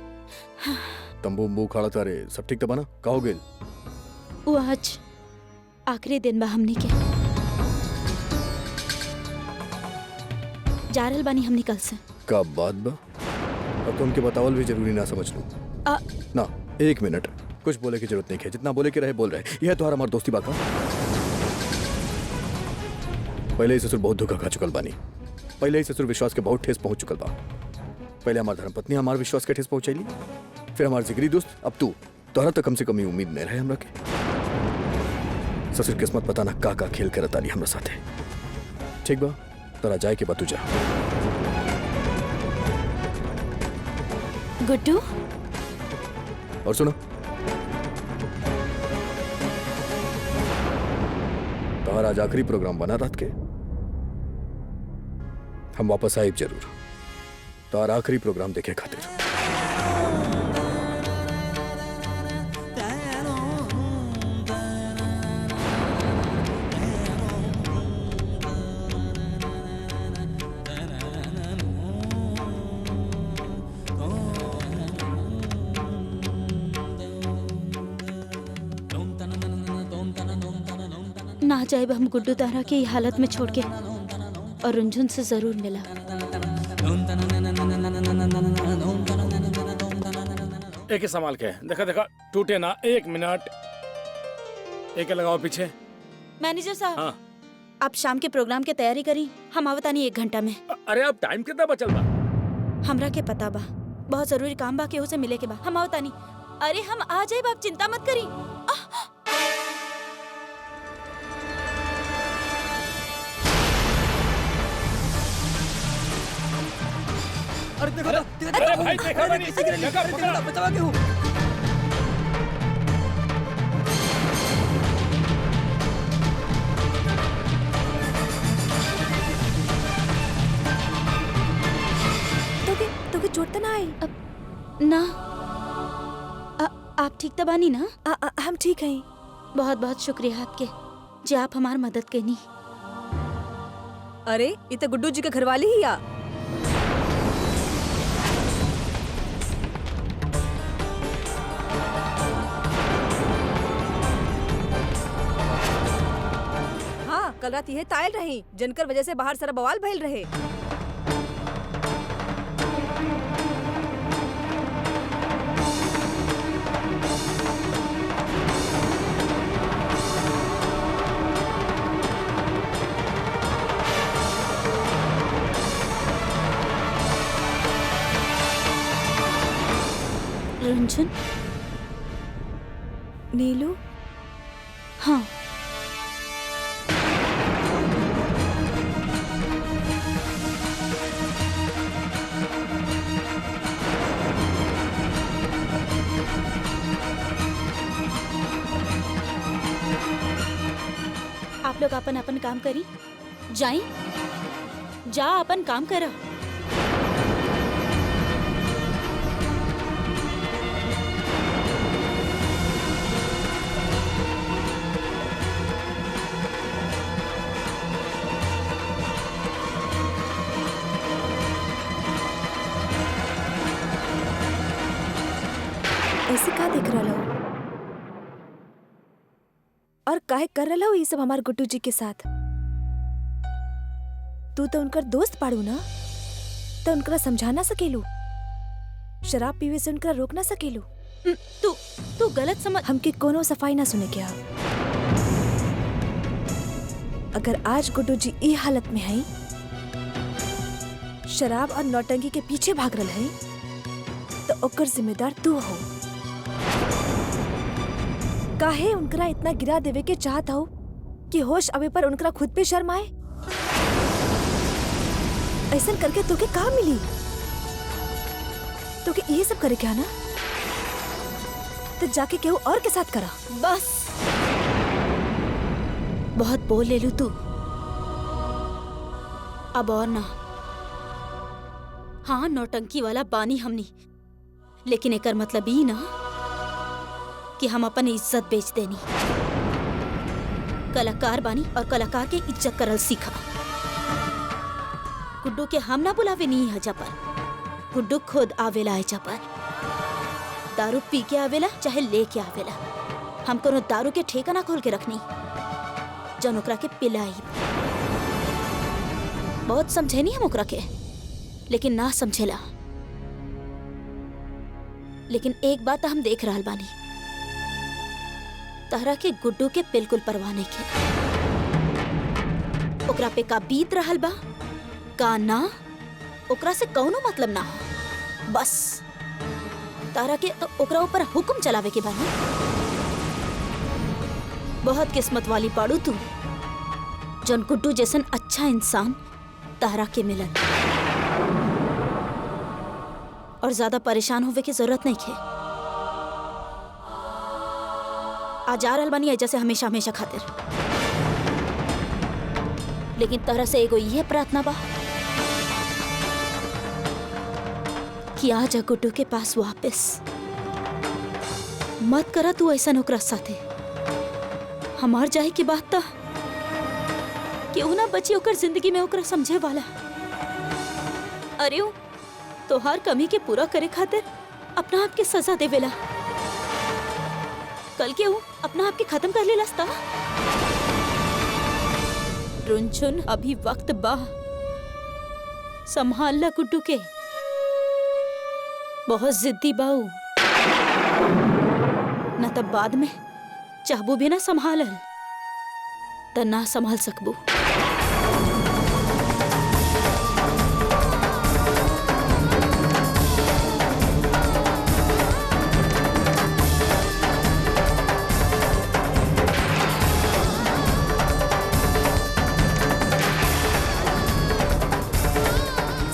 तंबू मुंह खाड़ा तारे सब ठीक तबा ना? का हो गेल? वो आज आखिरी दिन बा हमनी के। जा रहल बानी हमनी कल से। का बात बा? अब तो उनके बतावल भी जरूरी ना समझ लूं। ना, एक मिनट, कुछ बोले की जरूरत नहीं है। जितना बोले के रहे बोल रहे। यह तो हमार दोस्ती बाका। पहले ही ससुर बहुत धोखा खा चुकल बानी। पहले ही ससुर विश्वास के बहुत ठेस पहुंच चुकल बा। पहले हमार धर्मपत्नी हमार विश्वास के ठेस पहुंचैली, फिर हमार जिगरी दोस्त, अब तू। तोहरा तो कम से कम उम्मीद नहीं रहे हमरा के। ससुर किस्मत पता ना का खेल करत आली हमरा साथे। ठीक बा, तोरा जाए के बा तू जा। गुड्डू, और सुनो, तोहरा आज आखिरी प्रोग्राम बना रात के। हम वापस आए जरूर तोहरा आखिरी प्रोग्राम देखे खातिर। ना जाए हम गुड्डू तारा की हालत में छोड़ के, और रुंझुन से जरूर मिला। एक ही संभाल के देखा देखा, टूटे ना। एक मिनट, एक लगाओ पीछे। मैनेजर साहब, हाँ। आप शाम के प्रोग्राम की तैयारी करी। हम आवतानी 1 घंटा में। अरे अब टाइम कितना बचल बा? हमरा के पता बा, बहुत जरूरी काम बा, केहू से मिले के बा। हम आवतानी। अरे हम आ जाए, आप चिंता मत करी। अरे देखो अरे, देखो, अरे देखो, भाई, देखो अरे, नहीं, किसी के लिए देखो, अरे, पकड़ो। बचावा के हूँ। तोके चोट त ना आई? ना आप ठीक तबानी ना? हम ठीक हैं। बहुत बहुत शुक्रिया आपके जे आप हमार मदद करनी। अरे ये तो गुड्डू जी के घरवाली ही या। हाँ कल रात यह तायल रही जनकर वजह से बाहर सारा बवाल भइल रहे। रंजन। नीलू हाँ आप लोग अपन अपन काम करी जाई जा अपन काम करा। ऐसे का देख रहा हो और काहे कर रहा हो ये सब हमारे गुड्डू जी के साथ? तू तो उनकर दोस्त पाड़ू ना, तो उनकरा समझा ना सकेलू, शराब पीवे से उनकरा रोक ना सकेलू। तू गलत समझ। हमके कोनो सफाई ना सुने क्या? अगर आज गुड्डू जी ई हालत में है, शराब और नौटंकी के पीछे भाग रहा है, तो ओकर जिम्मेदार तू हो। काहे उनकरा इतना गिरा देवे के चाहत हो कि होश अबे पर उनकरा खुद पे शर्म आए? ऐसा करके तोके का मिली? तोके ये सब करे क्या ना, तो जाके केहू और के साथ करा। बस बहुत बोल ले लू तू, अब और ना। हाँ नौटंकी वाला बानी हमनी, लेकिन एकर मतलब ही ना कि हम अपन इज्जत बेच देनी। कलाकार बानी और कलाकार के इज्जत करल सीखा। गुड्डू के हम ना बुलावे नहीं हजा पर, गुड्डू खुद आवेला है पर। दारू पी के आवेला चाहे लेके आवेला, हम कोनो दारू के ठेका ना खोल के रखनी जन ओकरा के पिलाई। बहुत समझे नहीं हम ओकरा के, लेकिन ना समझेला। लेकिन एक बात हम देख रहल बानी, तहरा के गुड्डू के बिल्कुल परवाह नहीं के। ओकरा पे का बीत रहल बा का ना, ओकरा से कौनो मतलब ना हो। बस तारा के तो ओकरा ऊपर हुक्म चलावे के बानी। बहुत किस्मत वाली पाड़ू तू, जन गुड्डू जैसन अच्छा इंसान तारा के मिलन। और ज्यादा परेशान होवे की जरूरत नहीं है। आज आ रहल बानी है जैसे हमेशा हमेशा खातिर, लेकिन तरह से एगो ये प्रार्थना बा कि आ जा गुड्डू के पास वापस। मत करा तू ऐसा ओकरा साथे। हमार जाए की बात था कि ना बची ओकर जिंदगी में ओकरा समझे वाला। अरे तो हर कमी के पूरा करे खातिर अपना आप के सजा देवेला। कल के अपना आप के खत्म कर लेला स्ता। रुनझुन अभी वक्त बा, संभाल ला गुड्डू के। बहुत जिद्दी बाऊ, न तब बाद में चाहबू भी ना संभालल त ना संभाल सकबू।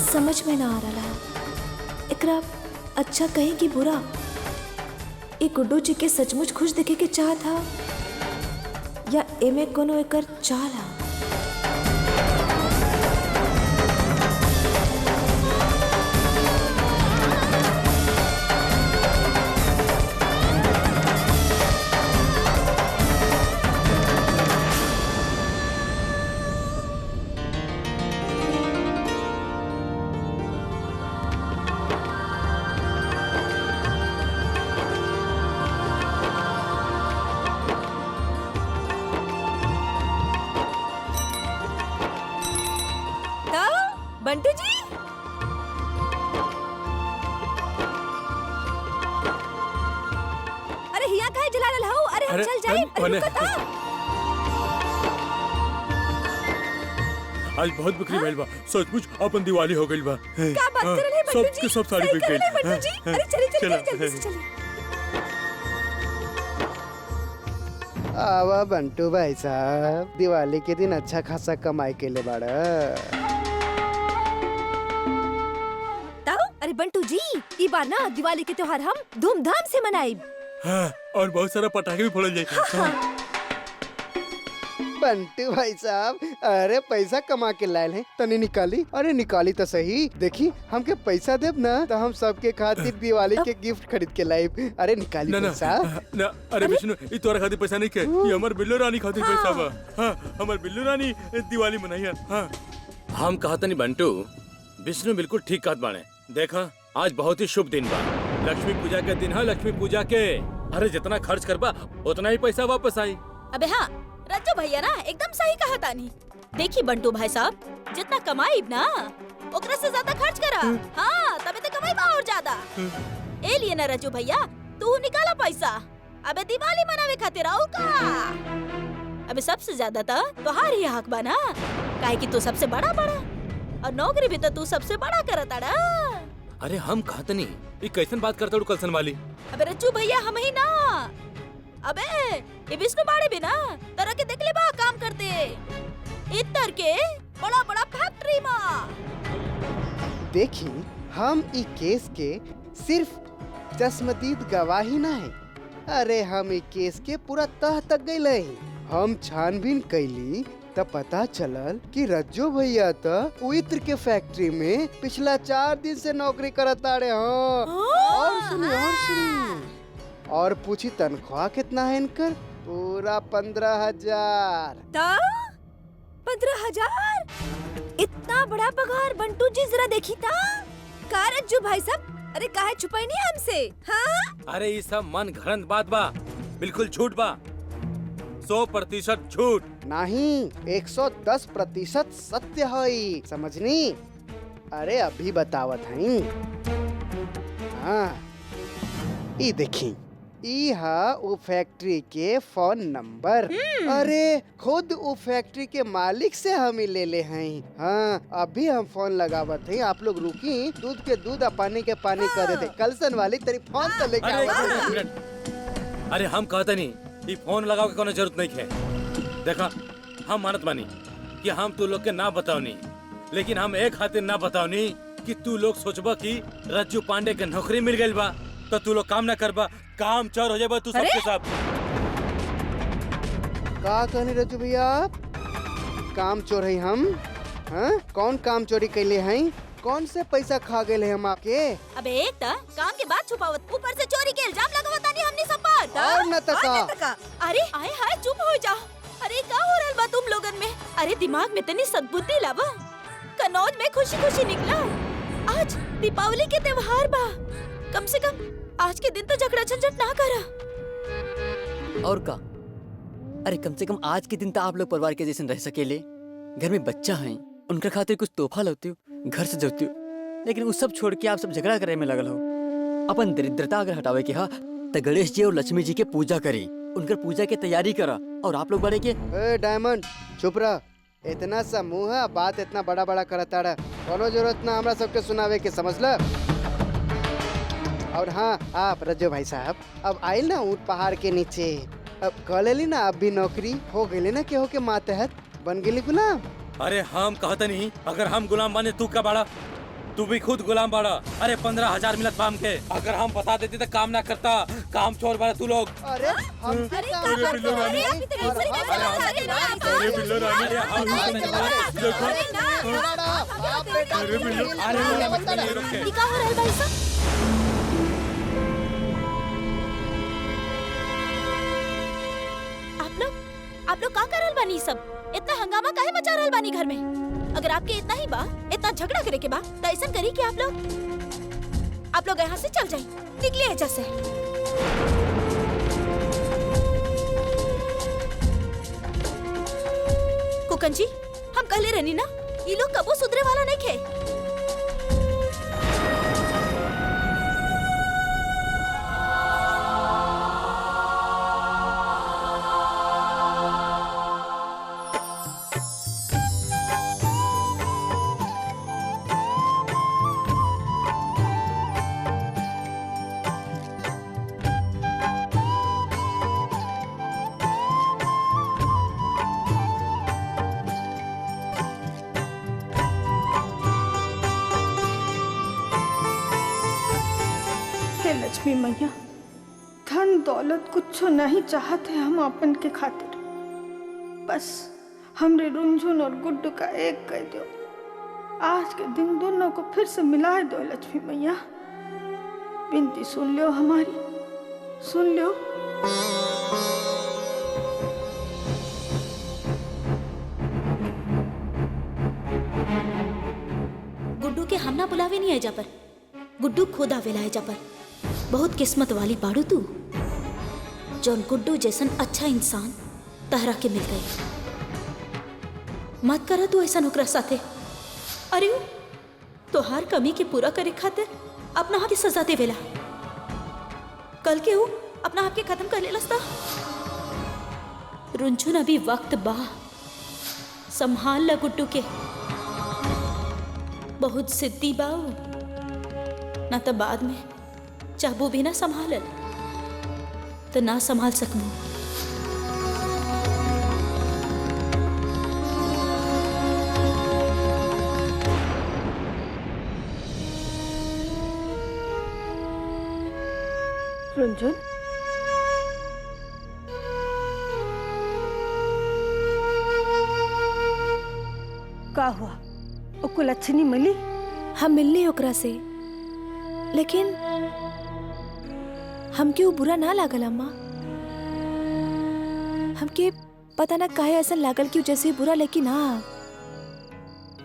समझ में ना आ रहा है एकरा अच्छा कहे कि बुरा? ई गुड्डू जी के सचमुच खुश देखे के चाहत हा या एमे कोनो एकर चाल हा? बंटू जी, अरे हिया काहे जला रहल हो? अरे हम चल जाए। अरे रुको ता। आज बहुत बिक्री भइल बा, सचमुच अपन दिवाली हो गइल बा। क्या बात कर रहे हैं बंटू जी? सब साड़ी बिक गइल। बंटू जी, अरे चलिए जल्दी से चलिए। आवा बंटू भाई साहब, दिवाली के दिन अच्छा खासा कमाई के लिए बाड़ा। अरे बंटू जी, ई बार ना दिवाली के त्योहार हम धूमधाम से मनाएब। हाँ, और बहुत सारा पटाखे भी फोड़ल जाए। हाँ। बंटू भाई साहब, अरे पैसा कमा के लायल है, तनी निकाली। अरे निकाली तो सही। देखी हमके पैसा देब ना तो हम सबके खातिर दिवाली के गिफ्ट खरीद के लाइब। अरे निकाली पैसा। ना, अरे विष्णु, ई तोरा खातिर पैसा नहीं के, ये हमर बिल्लू रानी खातिर पैसा बा। हाँ, हमर बिल्लू रानी दिवाली मनाई है। हाँ, हम कहत नहीं बंटू, विष्णु बिल्कुल ठीक कहत बाने। देखा, आज बहुत ही शुभ दिन बा, लक्ष्मी पूजा के दिन है। लक्ष्मी पूजा के अरे जितना खर्च करबा उतना ही पैसा वापस आई। अबे हाँ, रज्जू भैया ना एकदम सही कहा तानी। देखी बंटू भाई साहब, जितना कमाई ना ओकरा से ज्यादा खर्च करा। हाँ, तबे तो कमाई बा और ज्यादा। ए लिए ना रज्जू भैया, तू निकाला पैसा। अबे दिवाली मनावे खातिर और का। अबे सबसे ज्यादा तो तोहार ही हक बा ना, काहे कि तू सबसे बड़ा और नौकरी भी तो तू सबसे बड़ा करताड़ा। अरे हम कहत नहीं, ये कैसन बात करता कलसन वाली। अबे रज्जू भैया हम ही ना, अबे ये विष्णु बाड़े भी ना तरह के देख ले बा काम करते इतर के बड़ा बड़ा फैक्ट्री में। देखी, हम ई केस के सिर्फ चश्मदीद गवाही ना है। अरे हम ई केस के पूरा तह तक गए। हम छानबीन कैली तब पता चलल कि रज्जू भैया तो उइत्र के फैक्ट्री में पिछला 4 दिन से नौकरी करता रहे। और सुनी और पूछी तनख्वाह कितना है इनकर? पूरा 15,000। 15,000? इतना बड़ा पगार बंटू जी, जरा देखी था। का रज्जू भाई साहब, अरे काहे छुपाई नहीं हमसे? हाँ? अरे ये सब मन घड़ंत बात बा, बिल्कुल झूठ बा, 100% झूठ नहीं, 110% सत्य है। समझनी? अरे अभी बतावत हई। हाँ, ई देखी, ई हा वो फैक्ट्री के फोन नंबर। अरे खुद वो फैक्ट्री के मालिक से हम ही ले ले हैं। हाँ, अभी हम फोन लगावत हैं। आप लोग रुकी, दूध के दूध और पानी के पानी कर देते। कलसन वाली तेरी फोन तो लेके आवत। अरे हम कहते नहीं, ये फोन लगाओ के कोनो जरूरत नहीं है। देखा, हम मानत मानी कि हम तू लोग के ना बताओनी, लेकिन हम एक खातिर ना बताओनी कि तू लोग सोचबा कि रज्जू पांडे के नौकरी मिल गई बा तो तू लोग काम ना करबा, काम चोर हो जाबा तू सबके सब। का कहनी रज्जू भैया, काम चोर है हम? हाँ, कौन काम चोरी कैले हैं? कौन से पैसा खा गए हैं हम आपके? अबे एक ता काम के बाद छुपावत, ऊपर से चोरी के इल्जाम लगावता नहीं हमने सब पर। और न तका। अरे आए हाय, चुप हो जाओ। अरे क्या हो रहा बा तुम लोगन में? अरे दिमाग में तनी सद्बुद्धि लावा। कनौज में खुशी खुशी निकला। आज दीपावली के त्योहार बा, कम से कम आज के दिन तो झगड़ा झंझट ना करा। और का? अरे कम से कम आज के दिन तो आप लोग परिवार के जैसे रह सकेले। घर में बच्चा है, उनका खातिर कुछ तोहफा लाती हो, घर से जोती हो, लेकिन वो सब छोड़ के आप सब झगड़ा करे में लगल हो। अपन दरिद्रता अगर हटावे के हा तो गणेश जी और लक्ष्मी जी के पूजा करी, उनकर पूजा की तैयारी करा। और आप लोग बड़े के डायमंड चुप रह। इतना समूह है, बात इतना बड़ा बड़ा करता रहा, कोनो जरूरत ना हमरा सबके सुनावे के, समझ ल। और हाँ, आप रज्जू भाई साहब अब आइल ना ऊंट पहाड़ के नीचे, अब कॉलेली ना, अब भी नौकरी हो गई ना, केहो के मातहत बन गेली गुलाम। अरे हम कहते नहीं, अगर हम गुलाम बने तू का बड़ा? तू भी खुद गुलाम बाड़ा। अरे 15,000 मिलत बाम के, अगर हम बता देते तो काम ना करता। काम चोर बाड़ा तू लोग। अरे हम अरे का करते हो? अरे आप इतने ऐसे कैसे बता रहे हो? अरे बिल्लो रानी, अरे हम देखो। अरे ना आप बेटा अरे बिल्लो, अरे बिल्लो रुके। ये का हो रहा है भाई साहब? आप लोग का कर रहल बानी सब? इतना हंगामा काहे मचा रहल बानी घर में? अगर आपके इतना ही बा, इतना झगड़ा करे के बा, तो ऐसा करी कि आप लोग यहाँ से चल जाइए, निकलिए एजा से। कुकन जी, हम कहले रहनी ना, ये लोग कबो सुधरे वाला नहीं खे। हे लक्ष्मी मैया, धन दौलत कुछ नहीं चाहते हम अपन के खातिर, बस हमरे रुंझुन और गुड्डू का एक कर दो। आज के दिन दोनों को फिर से मिला दो लक्ष्मी मैया। विनती सुन लो हमारी, सुन लो। गुड्डू के हम ना बुलावे नहीं है जा पर, गुड्डू खुद आवेला है जा पर। बहुत किस्मत वाली बाड़ू तू, जौन गुड्डू जैसन अच्छा इंसान तहरा के मिल गई। मत करा तू ऐसा ओकरा साथे। अरे तो हर कमी के पूरा करे खातिर अपना हाथ की सजा देवेला। कल के हूँ अपना हाथ के खत्म कर लेलस ता। रुंझुन अभी वक्त बा, संभाल ला गुड्डू के। बहुत सिद्धि बाऊ, ना तो बाद में चाहबू भी ना संभालल तो ना संभाल सकूं। रुंझुन, का हुआ? ओको लच्छनी मिली? हम मिलनी ओकरा से, लेकिन हमके वो बुरा ना लागल अम्मा। हमके पता ना काहे ऐसा लागल कि जैसे बुरा, लेकिन हाँ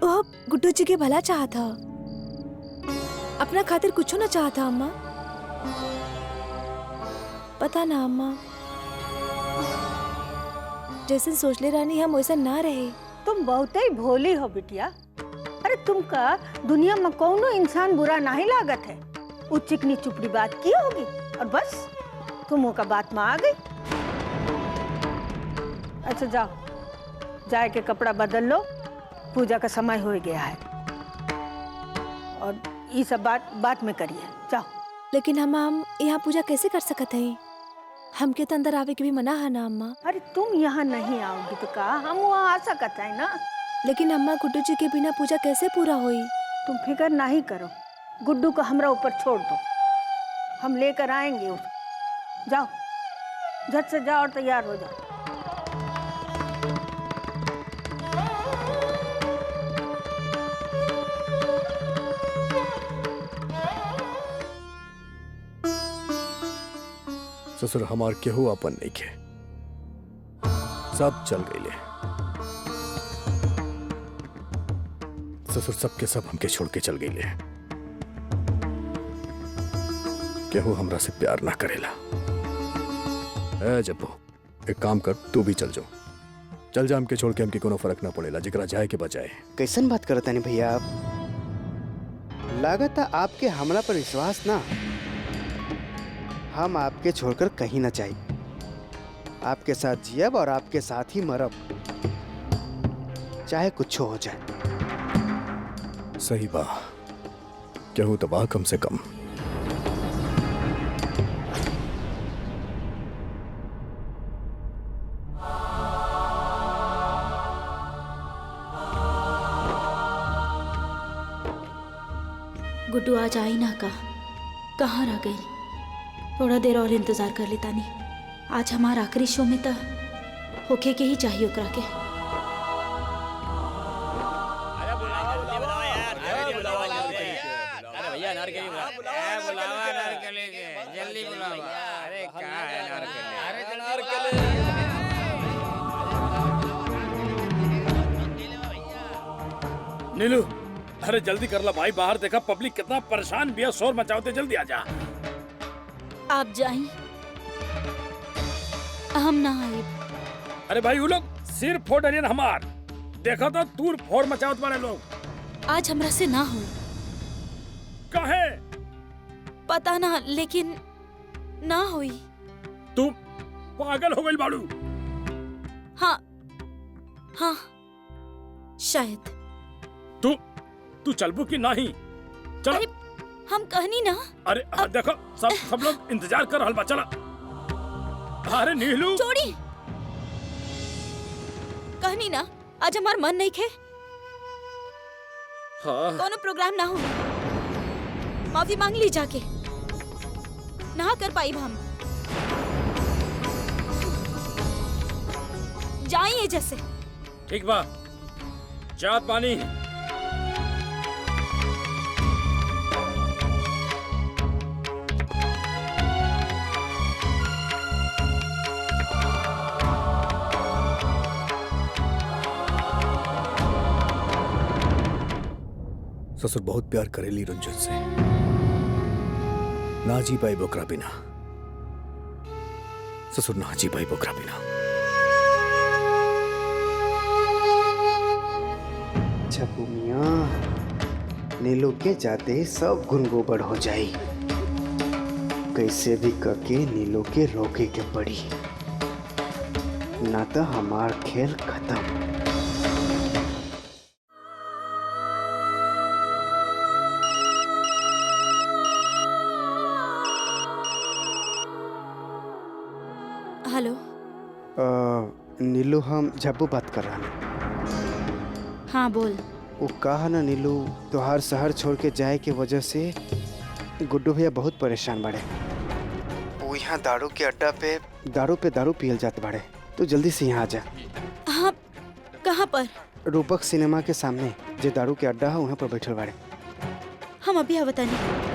वो गुड्डू जी के भला चाहता, अपना खातिर कुछ ना चाहता अम्मा। पता ना अम्मा, जैसे सोच ले रानी हम वैसा ना रहे। तुम बहुत ही भोली हो बिटिया। अरे तुमका दुनिया में कौनो इंसान बुरा नहीं लागत है। वो चिकनी चुपड़ी बात की होगी और बस तुम का बात में आ गई। अच्छा जाओ, जाए के कपड़ा बदल लो, पूजा का समय हो गया है और ये सब बात में करिए। जाओ। लेकिन हम यहाँ पूजा कैसे कर सकते हैं? हमके तो अंदर आवे के भी मना है ना अम्मा। अरे तुम यहाँ नहीं आओगी तो का हम वहाँ आ सकते हैं ना। लेकिन अम्मा गुड्डू जी के बिना पूजा कैसे पूरा हुई? तुम फिक्र नहीं करो, गुड्डू को हमरा ऊपर छोड़ दो, हम लेकर आएंगे उसको। जाओ, झट से जाओ और तैयार हो जाओ। ससुर हमार केहू अपन नहीं के, सब चल गईले। ससुर सब के सब हमके छोड़ के चल गईले। केहू हमरा से प्यार ना करेला। ए जब्बू, एक काम कर, तू भी चल जाओ। चल जा, हमके छोड़ के हमके कोनो फर्क ना पड़ेला, जिकरा जाए के बजाए। कैसन बात करता नहीं भैया आप? लागत आपके हमरा पर विश्वास ना। हम आपके छोड़कर कहीं ना जाए। आपके साथ जियब और आपके साथ ही मरब, चाहे कुछ हो जाए। सही बा, केहू तो बा कम से कम। गुड्डू आज आई ना का, कहाँ रह गई? थोड़ा देर और इंतजार कर लेता नहीं। आज हमारा आखिरी शो में तो होके के ही चाहिए ओकरा के। जल्दी बुलाओ। अरे कहाँ है नारकली? नीलू, अरे जल्दी कर ला भाई, बाहर देखा पब्लिक कितना परेशान भी है, शोर मचाओते, जल्दी आ जा। आप जाई, हम ना आए। अरे भाई वो लोग सिर फोड़ डरियन हमार, देखा तो तूर फोड़ मचावत वाले लोग। आज हमरा से ना हो। काहे? पता ना, लेकिन ना हुई। तू पागल हो गई बाड़ू? हाँ हाँ शायद। तू चलबू की नहीं? चल। अरे हम कहनी ना। अरे देखो सब लोग इंतजार कर रहल बा, चला। अरे नीलू छोड़ी, कहनी ना आज हमार मन नहीं खे। हाँ। कोनो प्रोग्राम ना हो, माफी मांग ली जाके, ना कर पाई हम। जाइए जैसे। ठीक बा, जात पानी। ससुर बहुत प्यार करेली रंजन से, ना जी पाई बोकरा बिना। ससुर ना जी पाई बोकरा बिना। छपू मियाँ, नीलू के जाते सब गुन गोबर हो जाई। कैसे भी करके नीलू के रोके के पड़ी, ना तो हमार खेल खत्म। हेलो। नीलू, हम झब्बू बात कर रहा हैं। हाँ बोल। वो कहा ना नीलू, तोहार शहर छोड़ के जाए के वजह से गुड्डू भैया बहुत परेशान बाड़े। वो यहाँ दारू के अड्डा पे दारू पियल जात बाड़े। तो जल्दी से यहाँ आ जा। हाँ, कहाँ पर? रूपक सिनेमा के सामने जो दारू के अड्डा है वहाँ पर बैठल बाड़े। हम अभी आवता नहीं।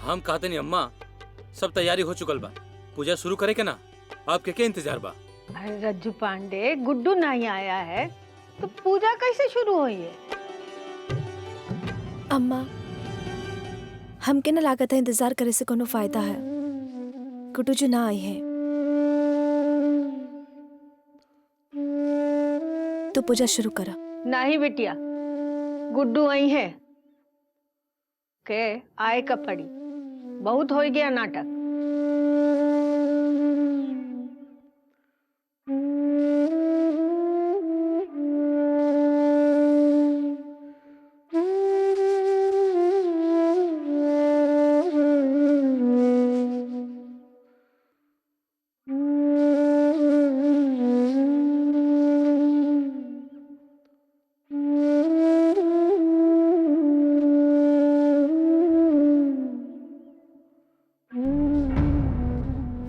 हम कहते नहीं अम्मा, सब तैयारी हो चुकल बा, पूजा शुरू करे के ना? आपके क्या इंतजार बा? अरे रज्जू पांडे, गुड्डू नहीं आया है तो पूजा कैसे शुरू हुई है? अम्मा, हमके ना लागत है इंतजार करे से कोनो फायदा है। गुड्डू जो ना आई है तो पूजा शुरू करा। नहीं बिटिया, गुड्डू आई है के आए का पड़ी। बहुत हो गया नाटक।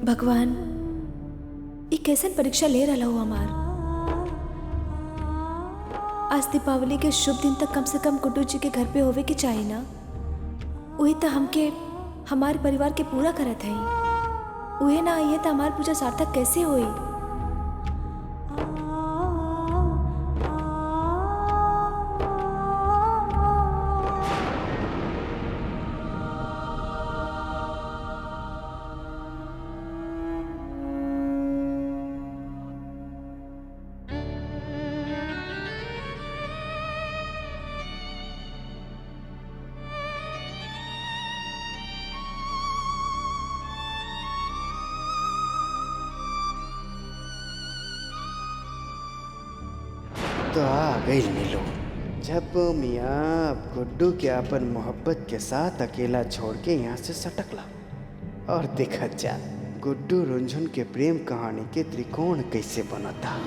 भगवान, ये कैसन परीक्षा ले रहा हो हमार। आज दीपावली के शुभ दिन तक कम से कम गुड्डू जी के घर पे होवे के चाहिए ना। वही तो हमके हमारे परिवार के पूरा करत है। वही ना आई है तो हमारी पूजा सार्थक कैसे हुई? तो आ गई नीलू। जब मियाँ अब गुड्डू के अपन मोहब्बत के साथ अकेला छोड़ के यहाँ से सटकला और देखा जा गुड्डू रुंझुन के प्रेम कहानी के त्रिकोण कैसे बनता।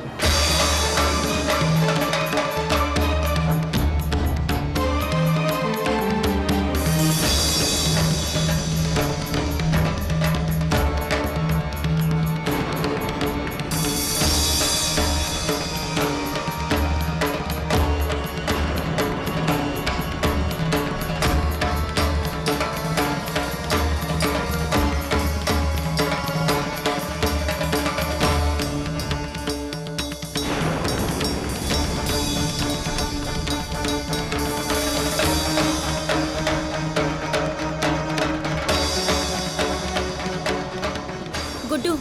गुड्डू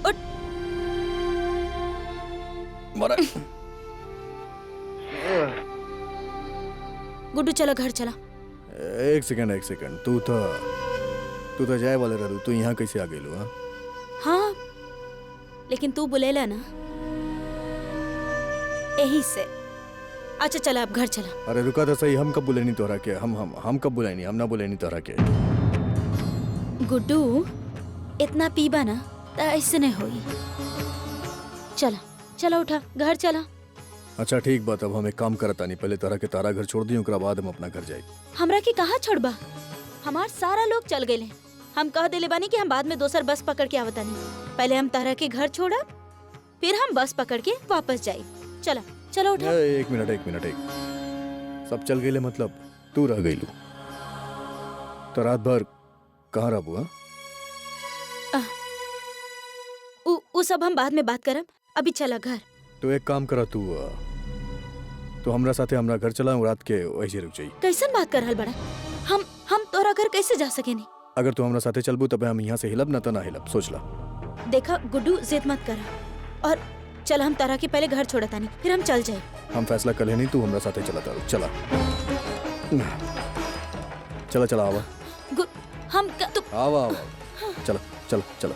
उठ। मरा गुड्डू चलो घर चला। एक सेकंड तू तो जाए वाले रहू, तू यहाँ कैसे आ गेलू? हाँ हाँ लेकिन तू बुलेला ना यही से। अच्छा चला अब घर चला। अरे रुका तो सही, हम कब बुलानी तोहरा के? हम कब बुलानी? हम ना बुलानी तोहरा के। गुड्डू इतना पीबा ना तो ऐसे नहीं होई। चला चला उठा घर चला। अच्छा ठीक बात, अब हम एक काम करता नहीं, पहले तोहरा के तारा घर छोड़ दी, ओकरा बाद हम अपना घर जाए। हमरा के कहाँ छोड़बा? हमार सारा लोग चल गए। हम कह देले बानी कि हम बाद में दोसर बस पकड़ के आवतानी। पहले हम तारा के घर छोड़ा फिर हम बस पकड़ के वापस जाए। चला चला उठा। एक मिनट सब चल गए मतलब तू रह गईलू तो रात भर कहाँ रहबू? हाँ उ सब हम बाद में बात करब, अभी चला घर। तो एक काम करा, तू हमरा साथे हमरा घर चला, रात के वैसे रुक जाई। कैसन बात कर रहल बड़ा? हम तोरा घर कैसे जा सकेनी? अगर तू हमरा साथे चलबू तब हम यहाँ से हिलब ना तो ना हिलब, सोच ला। देखा गुड्डू जिद मत करा और चल हम तारा के पहले घर छोड़ता नहीं फिर हम चल जाए। हम फैसला कर लेनी, तू हमरा साथे चला तारू। चला चला चला आवा हम तू आवा चला चला चला।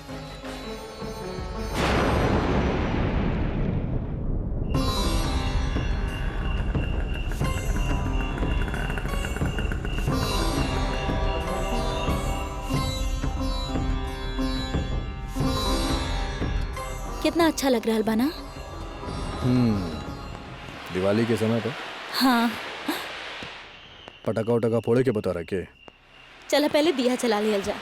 कितना अच्छा लग रहा है बाना। दिवाली के समय पे हाँ पटाखा उटाखा फोड़े के बता रहा के? चला पहले दिया चला लिया जा।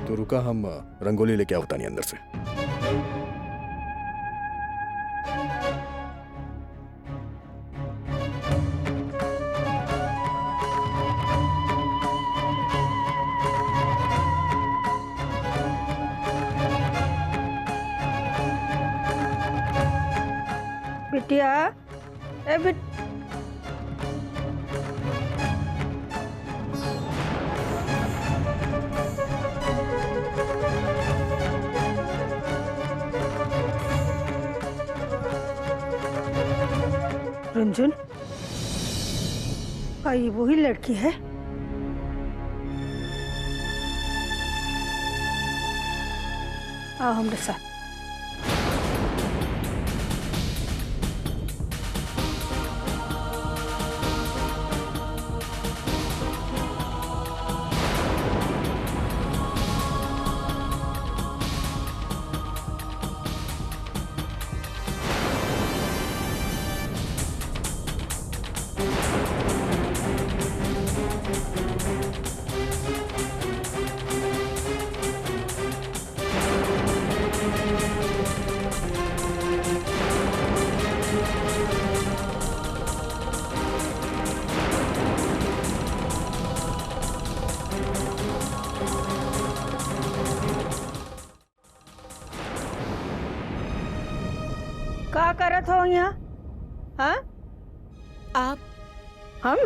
तो रुका, हम रंगोली लेके आवता नहीं अंदर से। बिटिया ए बिट रुंझुन, क्या ये वही लड़की है? आओ हमारे साथ। का करत हो यहाँ? हाँ? आप हम?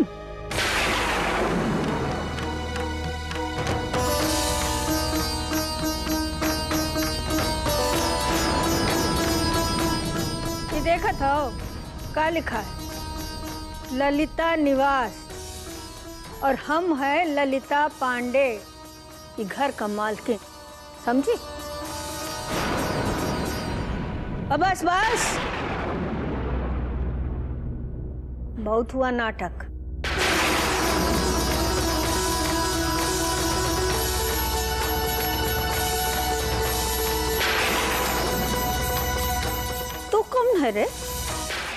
ये देखत हो का लिखा है? ललिता निवास। और हम है ललिता पांडे, ये घर का मालकिन, समझी? अब बस बस, बहुत हुआ नाटक। तू कौन है रे?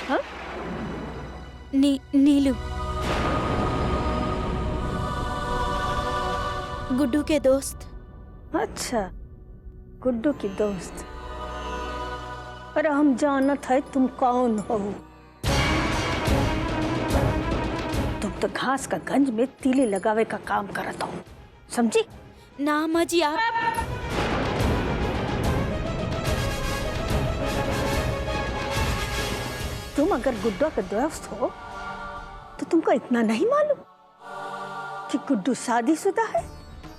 हाँ? नीलू, गुड्डू के दोस्त। अच्छा, गुड्डू की दोस्त। अरे हम जानत है तुम कौन हो। तुम तो घास का गंज में तीली लगावे का काम करत हो, समझी? ना अम्मा जी, आप तुम अगर गुड्डू का दोस्त हो तो तुमको इतना नहीं मालूम कि गुड्डू शादीशुदा है?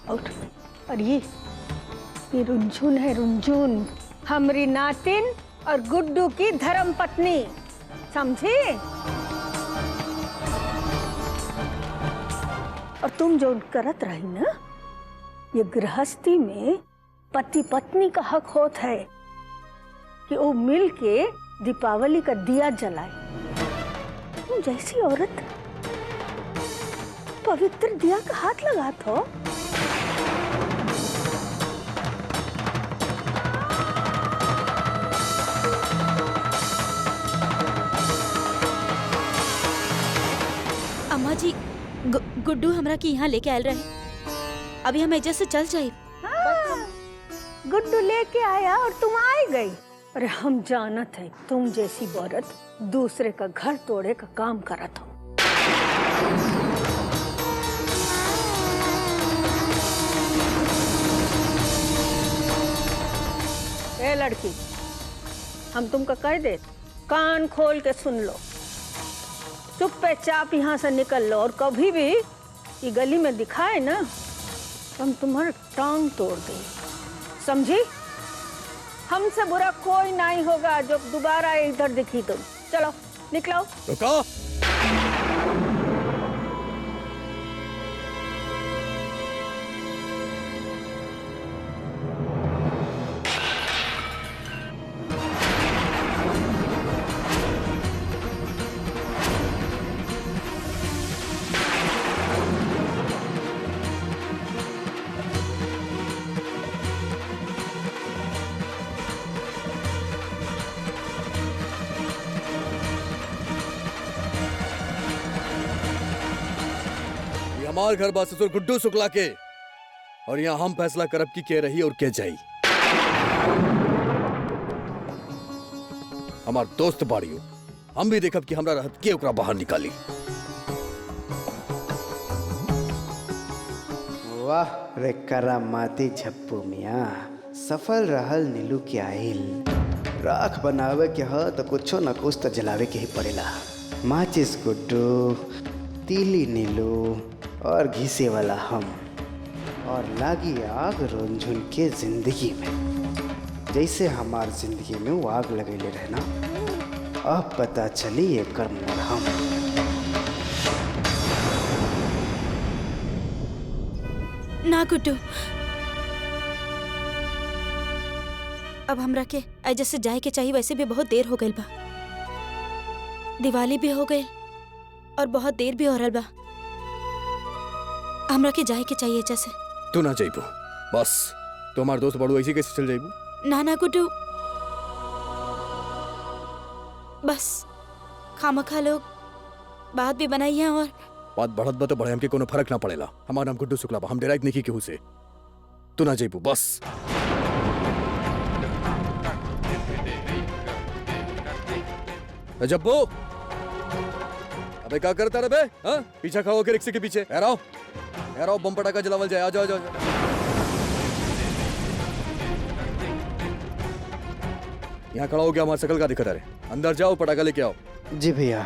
और ये रुंझुन है, रुंझुन, हमारी नातिन और गुड्डू की धर्म पत्नी, समझी? और तुम जो करत रही ना, ये गृहस्थी में पति पत्नी का हक होता है कि वो मिल के दीपावली का दिया जलाए। तुम जैसी औरत पवित्र दिया का हाथ लगात हो। अम्मा जी, गुड्डू हमरा के यहाँ लेके आयल रहे। अभी हम एजा से चल जाए। हाँ, गुड्डू लेके आया और तुम आई गई। अरे हम जानत है तुम जैसी औरत दूसरे का घर तोड़े का काम करत हो। ए लड़की, हम तुमको कह दे, कान खोल के सुन लो, चुपचाप यहाँ से निकल लो। और कभी भी ये गली में दिखाए ना, तो हम तुम्हारा टांग तोड़ देंगे, समझी? हमसे बुरा कोई नहीं होगा जो दोबारा इधर दिखी तुम। चलो निकलो। रुको। हमार घर बा ससुर गुड्डू शुक्ला के, और यहाँ हम फैसला करब की के रही और के जाई। हमार दोस्त बाड़ियो, हम भी देखब कि हमरा रहत के ओकरा बाहर निकाली। वाह रे करामाती झप्पू मियाँ, सफल रहल नीलू के आइल। राख बनावे के ह तो कुछो न कुछ तो जलावे के ही पड़ेला। माचिस गुड्डू, तीली नीलू और घिसे वाला हम, और लागी आग रुंझुन के जिंदगी में, जैसे हमार जिंदगी में वो आग लगेले रहना। अब पता चली एकर मरहम। ना गुड्डू, अब हमरा के ऐसे से जाए के चाहिए। वैसे भी बहुत देर हो गई बा, दिवाली भी हो गई और बहुत देर भी हो रहा बा। हमरा के जाए के चाहिए जैसे। तू ना जाइबू, बस तो हमार दोस्त बड़ू ऐसे कैसे चल जाइबू? ना ना गुड्डू, बस खामखा लोग बात भी बनाई है। और बात बढ़त बा तो बढ़े, हमके कोनो फर्क ना पड़ेला। हमार नाम गुड्डू शुक्ला बा, हम डेराइट नहीं की केहू से। तू ना जाइबू बस। जब्बू, अबे क्या करता रे बे? हाँ? पीछा खाओ के रिक्शे के पीछे। यार बम पटाखा जलावल जाए। आ जाओ, आ जाओ। यहाँ खड़ा हो गया, हमारी शकल का दिखा रहे। अंदर जाओ, पटाखा लेके आओ। जी भैया।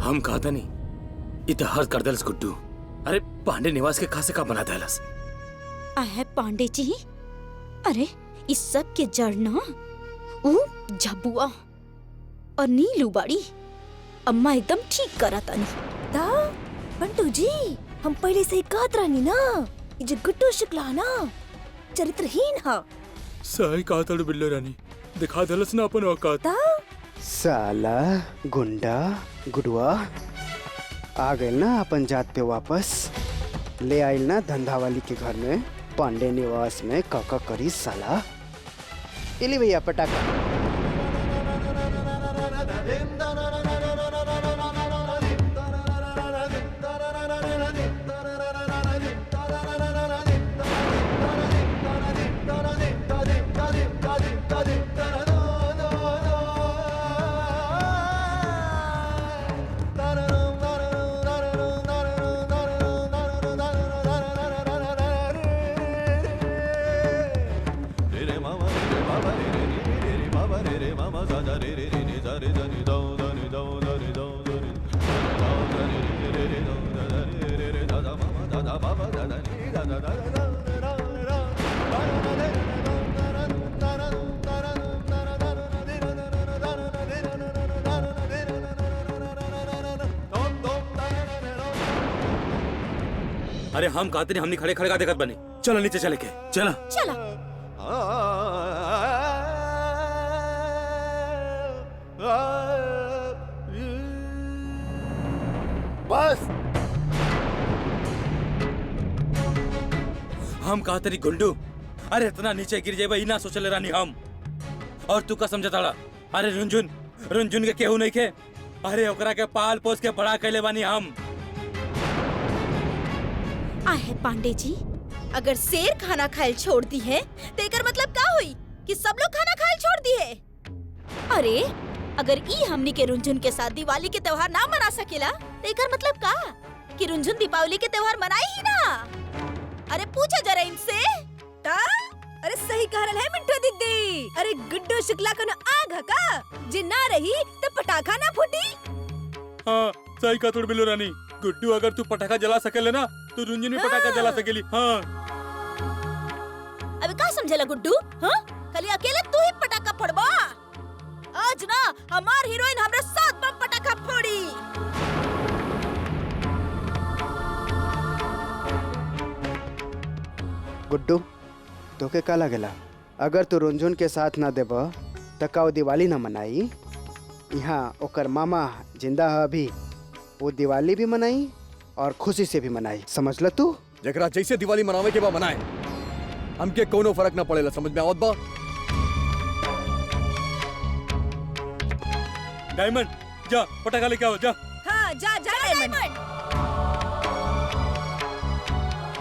हम कहा था नहीं इतिहास कर दलस गुड्डू। अरे पांडे निवास के खासे का बना दलस। है पांडे जी। अरे इस सब के जड़ ना ऊ झबुआ और नीलू बाड़ी। अम्मा एकदम ठीक करा तानी। ता बंटू जी, हम पहले से ही कहत रहनी ना, ये जो गुड्डू शुक्ला ना चरित्रहीन हा। सही कहा था बिल्लो रानी, दिखा दलस ना अपन औकात। ता साला गुंडा गुडुआ आ गए ना अपन जात पे वापस। ले आइल ना धंधा वाली के घर में, पांडे निवास में काका करी साला। इली भैया पटाखा। अरे हम कहते नहीं, हमने खड़े खड़े का देखत बने। चलो नीचे चले के चला चला। बस हम कहते नहीं गुंडू, अरे इतना नीचे गिर जाए ना सोचले रानी हम। और तू का समझा ताड़ा? अरे रुंझुन रुंझुन के केहू नहीं के। अरे ओकरा के पाल पोस के बड़ा कैले बानी हम। आहे पांडे जी, अगर शेर खाना खायल छोड़ दी है तो एकर मतलब का हुई कि सब लोग खाना खायल छोड़ दिए। अरे अगर ई हमनी के रुंझुन के साथ दिवाली के त्योहार ना मना सकेला तो एकर मतलब का कि रुंझुन दीपावली के त्योहार मनाई ही ना। अरे पूछा जरा इनसे। ता अरे सही कह रहा है मिंटू दीदी। अरे गुड्डू शुक्ला को ना आग है का, जे ना रही तो पटाखा ना फूटी। हाँ सही कहा बिल्लो रानी। गुड्डू अगर तू पटाखा जला सकेले ना तो रुंझुन भी पटाखा जला सकेली। हाँ अबे का समझेला गुड्डू? हाँ खाली अकेले तू ही पटाखा फोड़बा। आज ना हमार हीरोइन हमरे साथ बम पटाखा फोड़ी। गुड्डू तोके का लगेला? अगर तू रुंझुन के साथ ना देब त का दिवाली ना मनाई? यहाँ ओकर मामा जिंदा है अभी, वो दिवाली भी मनाई और खुशी से भी मनाई। समझ ल तू? जकरा जैसे दिवाली मनावे के बा मनाए, हमके कोनो फर्क ना पड़ेला। समझ में आवत बा? डायमंड जा पटाखा लेके आओ जा। हाँ जा जा डायमंड।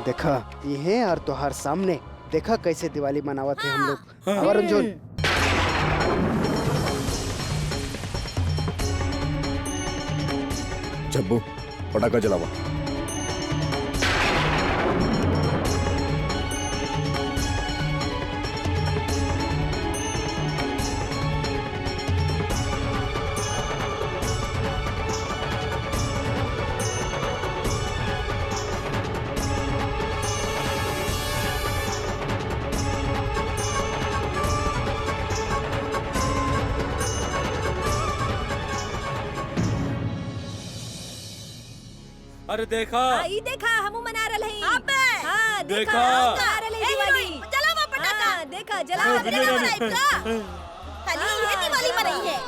देखा ये और तोहार सामने देखा कैसे दिवाली मनावत है हम लोग। और रुंझुन जब्बू पटाखा जलावा। अरे देखा ई देखा हमू मना रहे हैं। अबे हाँ देखा। हम मना रहे हैं दिवाली। जलावा पटाखा। हाँ, देखा जला हाँ, रहे बिल्लो हैं। रानी। खाली ये दिवाली मनाई है।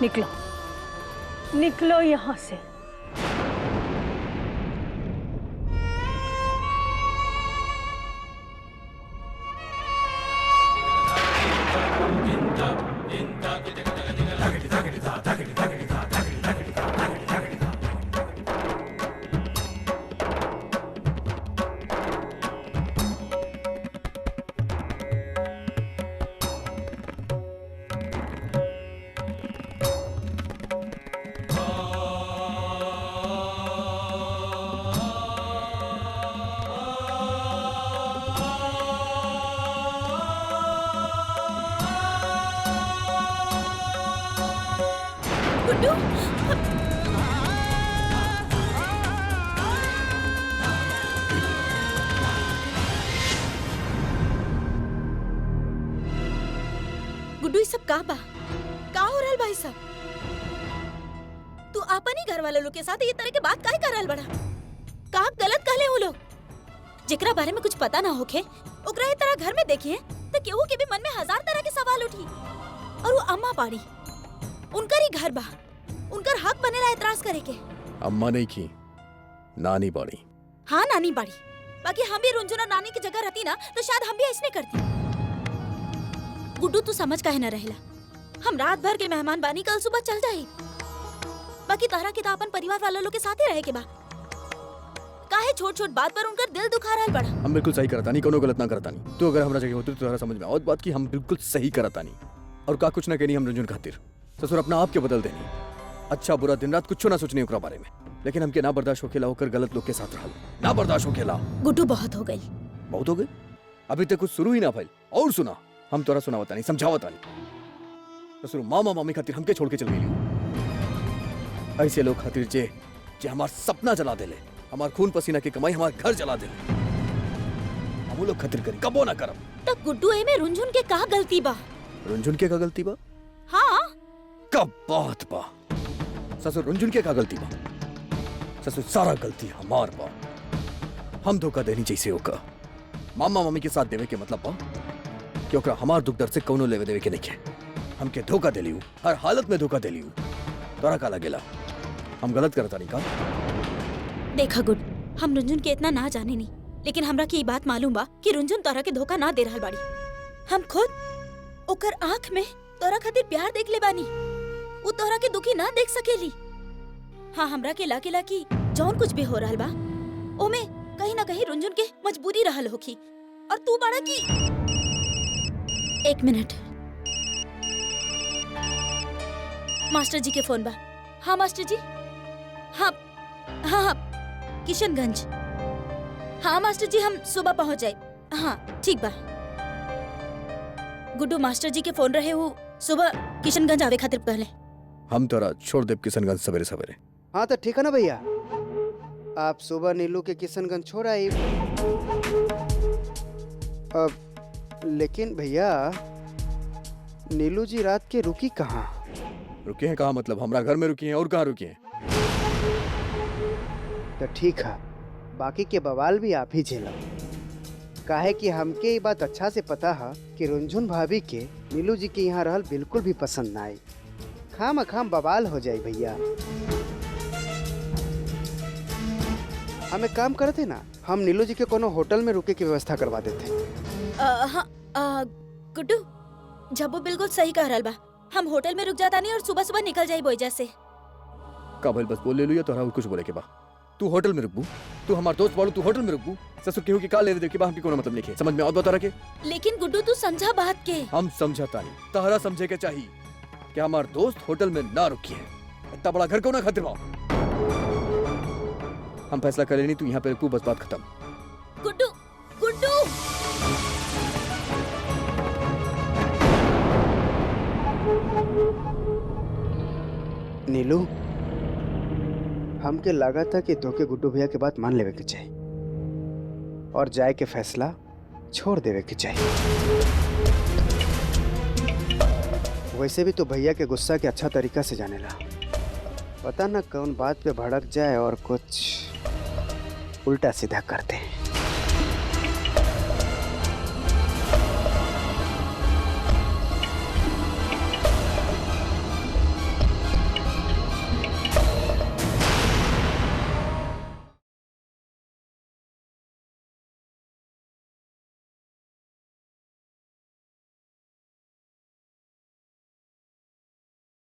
निकलो, निकलो यहाँ से। गुड्डू, गुड्डू ये सब का बा? का हो रहल भाई सब? तू आपन ही घर वाले लोग के साथ ये तरह के बात काहे कर रहल बड़ा? का गलत कहले वो लोग? जेकरा बारे में कुछ पता ना होखे ओकरा ये तरह घर में देखिए तो केहू के भी मन में हजार तरह के सवाल उठी। और वो अम्मा पाड़ी, उनकर ही घर बा, उनकर हक बनेला एतराज करे के। अम्मा नहीं की, नानी बाड़ी। हाँ नानी बाड़ी, बाकी हम भी रुंझुन और नानी की जगह रहती ना तो शायद हम भी ऐसने करती। गुड्डू तू समझ काहे ना रहेला? हम रात भर के मेहमान बानी, कल सुबह चल जाए। बाकी तारा के अपन परिवार वाला लोग के साथ ही रहे के बा। काहे छोट छोट बात पर उनकर दिल दुखा रहल बड़ा। हम बिल्कुल सही करता नहीं, कोनो गलत ना करता नहीं। तू अगर हमरा जगह होती तो तोहरा समझ में आवत बात की हम बिल्कुल सही करता नहीं। और का कुछ ना कहनी हम रंजन खातिर ससुर अपना आप के बदल देनी। अच्छा बुरा दिन रात कुछ ना सोचनी ओकरा बारे में, लेकिन हमके ना बर्दाश्त होखेला होकर गलत लोग के साथ रहल। ना बर्दाश्त होखेला। गुड्डू बहुत हो गई। बहुत हो गई? अभी तक कुछ शुरू ही ना भइल। और सुना, हम तोरा सुनावता नहीं, समझावता नहीं। ससुर मामा मामी खातिर हमके छोड़ के चल गई। ऐसे लोग खातिर जे हमार सपना जला देले, हमार खून पसीना की कमाई हमार घर जला देले, हम वो लोग खातिर करी कबो ना करब। तब गुड्डू ए में रुंझुन के का गलती बा? रुंझुन के का गलती बा? हाँ कब बात बा? ससुर रुंझुन के का गलती बा? ससुर सारा गलती हमार बा। हम धोखा देनी जैसे होका मामा मामी के साथ देवे के मतलब बा कि ओकरा हमार दुख दर्द से कौनो लेवे देवे के नहीं। हमके धोखा देली हूँ, हर हालत में धोखा देली हूँ। तोरा का लगेला हम गलत करता नहीं का? देखा गुड, हम रुंझुन के इतना ना जाने नहीं, लेकिन हमरा की ये बात मालूम बा कि रुंझुन तोरा के धोखा ना दे रहल बाड़ी। हम खुद ओकर आँख में तोरा खातिर प्यार देख ले बानी। वो तोरा के दुखी ना देख सकेली। हाँ हमरा के लाकेला की जौन कुछ भी हो रहल बा ओमे कहीं ना कहीं रुंझुन के मजबूरी रहल होखी। और तू बाड़ा की। एक मिनट, मास्टर जी के फोन बा। हाँ मास्टर जी। हाँ हाँ हाँ किशनगंज। हाँ मास्टर जी हम सुबह पहुंच जाए। हाँ ठीक बा। गुड्डू मास्टर जी के फोन रहे वो सुबह किशनगंज आवे खातिर पहले। हम तोरा छोड़ देव किशनगंज सवेरे सवेरे। हाँ तो ठीक है ना भैया, आप सुबह नीलू के किशनगंज छोड़ आए। अब लेकिन भैया नीलू जी रात के रुकी कहाँ? रुके हैं कहाँ मतलब? हमरा घर में रुकी हैं और कहाँ रुकी हैं? तो ठीक है, बाकी के बवाल भी आप ही झेलो। काहे कि हमके ये बात अच्छा से पता है कि रुंझुन भाभी के नीलू जी के यहाँ रहल बिल्कुल भी पसंद ना आई। खाम खाम बवाल हो जाए भैया। हम एक काम करते ना, हम नीलू जी के कोनो होटल में रुके की व्यवस्था करवा देते। हाँ गुड्डू जब वो बिल्कुल सही कह रहल बा। हम होटल में रुक जाता नहीं और सुबह सुबह निकल जाए बोईजा से। का भइल बस बोल ले लू या तोरा कुछ बोले के बा? तू होटल में रुकबू, तू हमार दोस्त बाड़ू, तू होटल में रुकबू। ससुर केहू की का लेवे देव के बा हमके कोनो मतलब नहीं। समझ में आवत बता रखे? लेकिन गुड्डू तू समझा बात के। हम समझाता नहीं, तहरा समझे के चाहिए कि हमार दोस्त होटल में ना रुकी है। इतना बड़ा घर क्यों ना खातिर बा? हम फैसला कर लेनी, तू यहाँ पे रुकू, बस बात खत्म। गुड्डू गुड्डू नीलू हमके लगा था कि तोके गुड्डू भैया के बात मान लेवे के चाहिए और जाए के फैसला छोड़ देवे के चाहिए। वैसे भी तो भैया के गुस्सा के अच्छा तरीका से जानेला। पता ना कौन बात पे भड़क जाए और कुछ उल्टा सीधा करते हैं।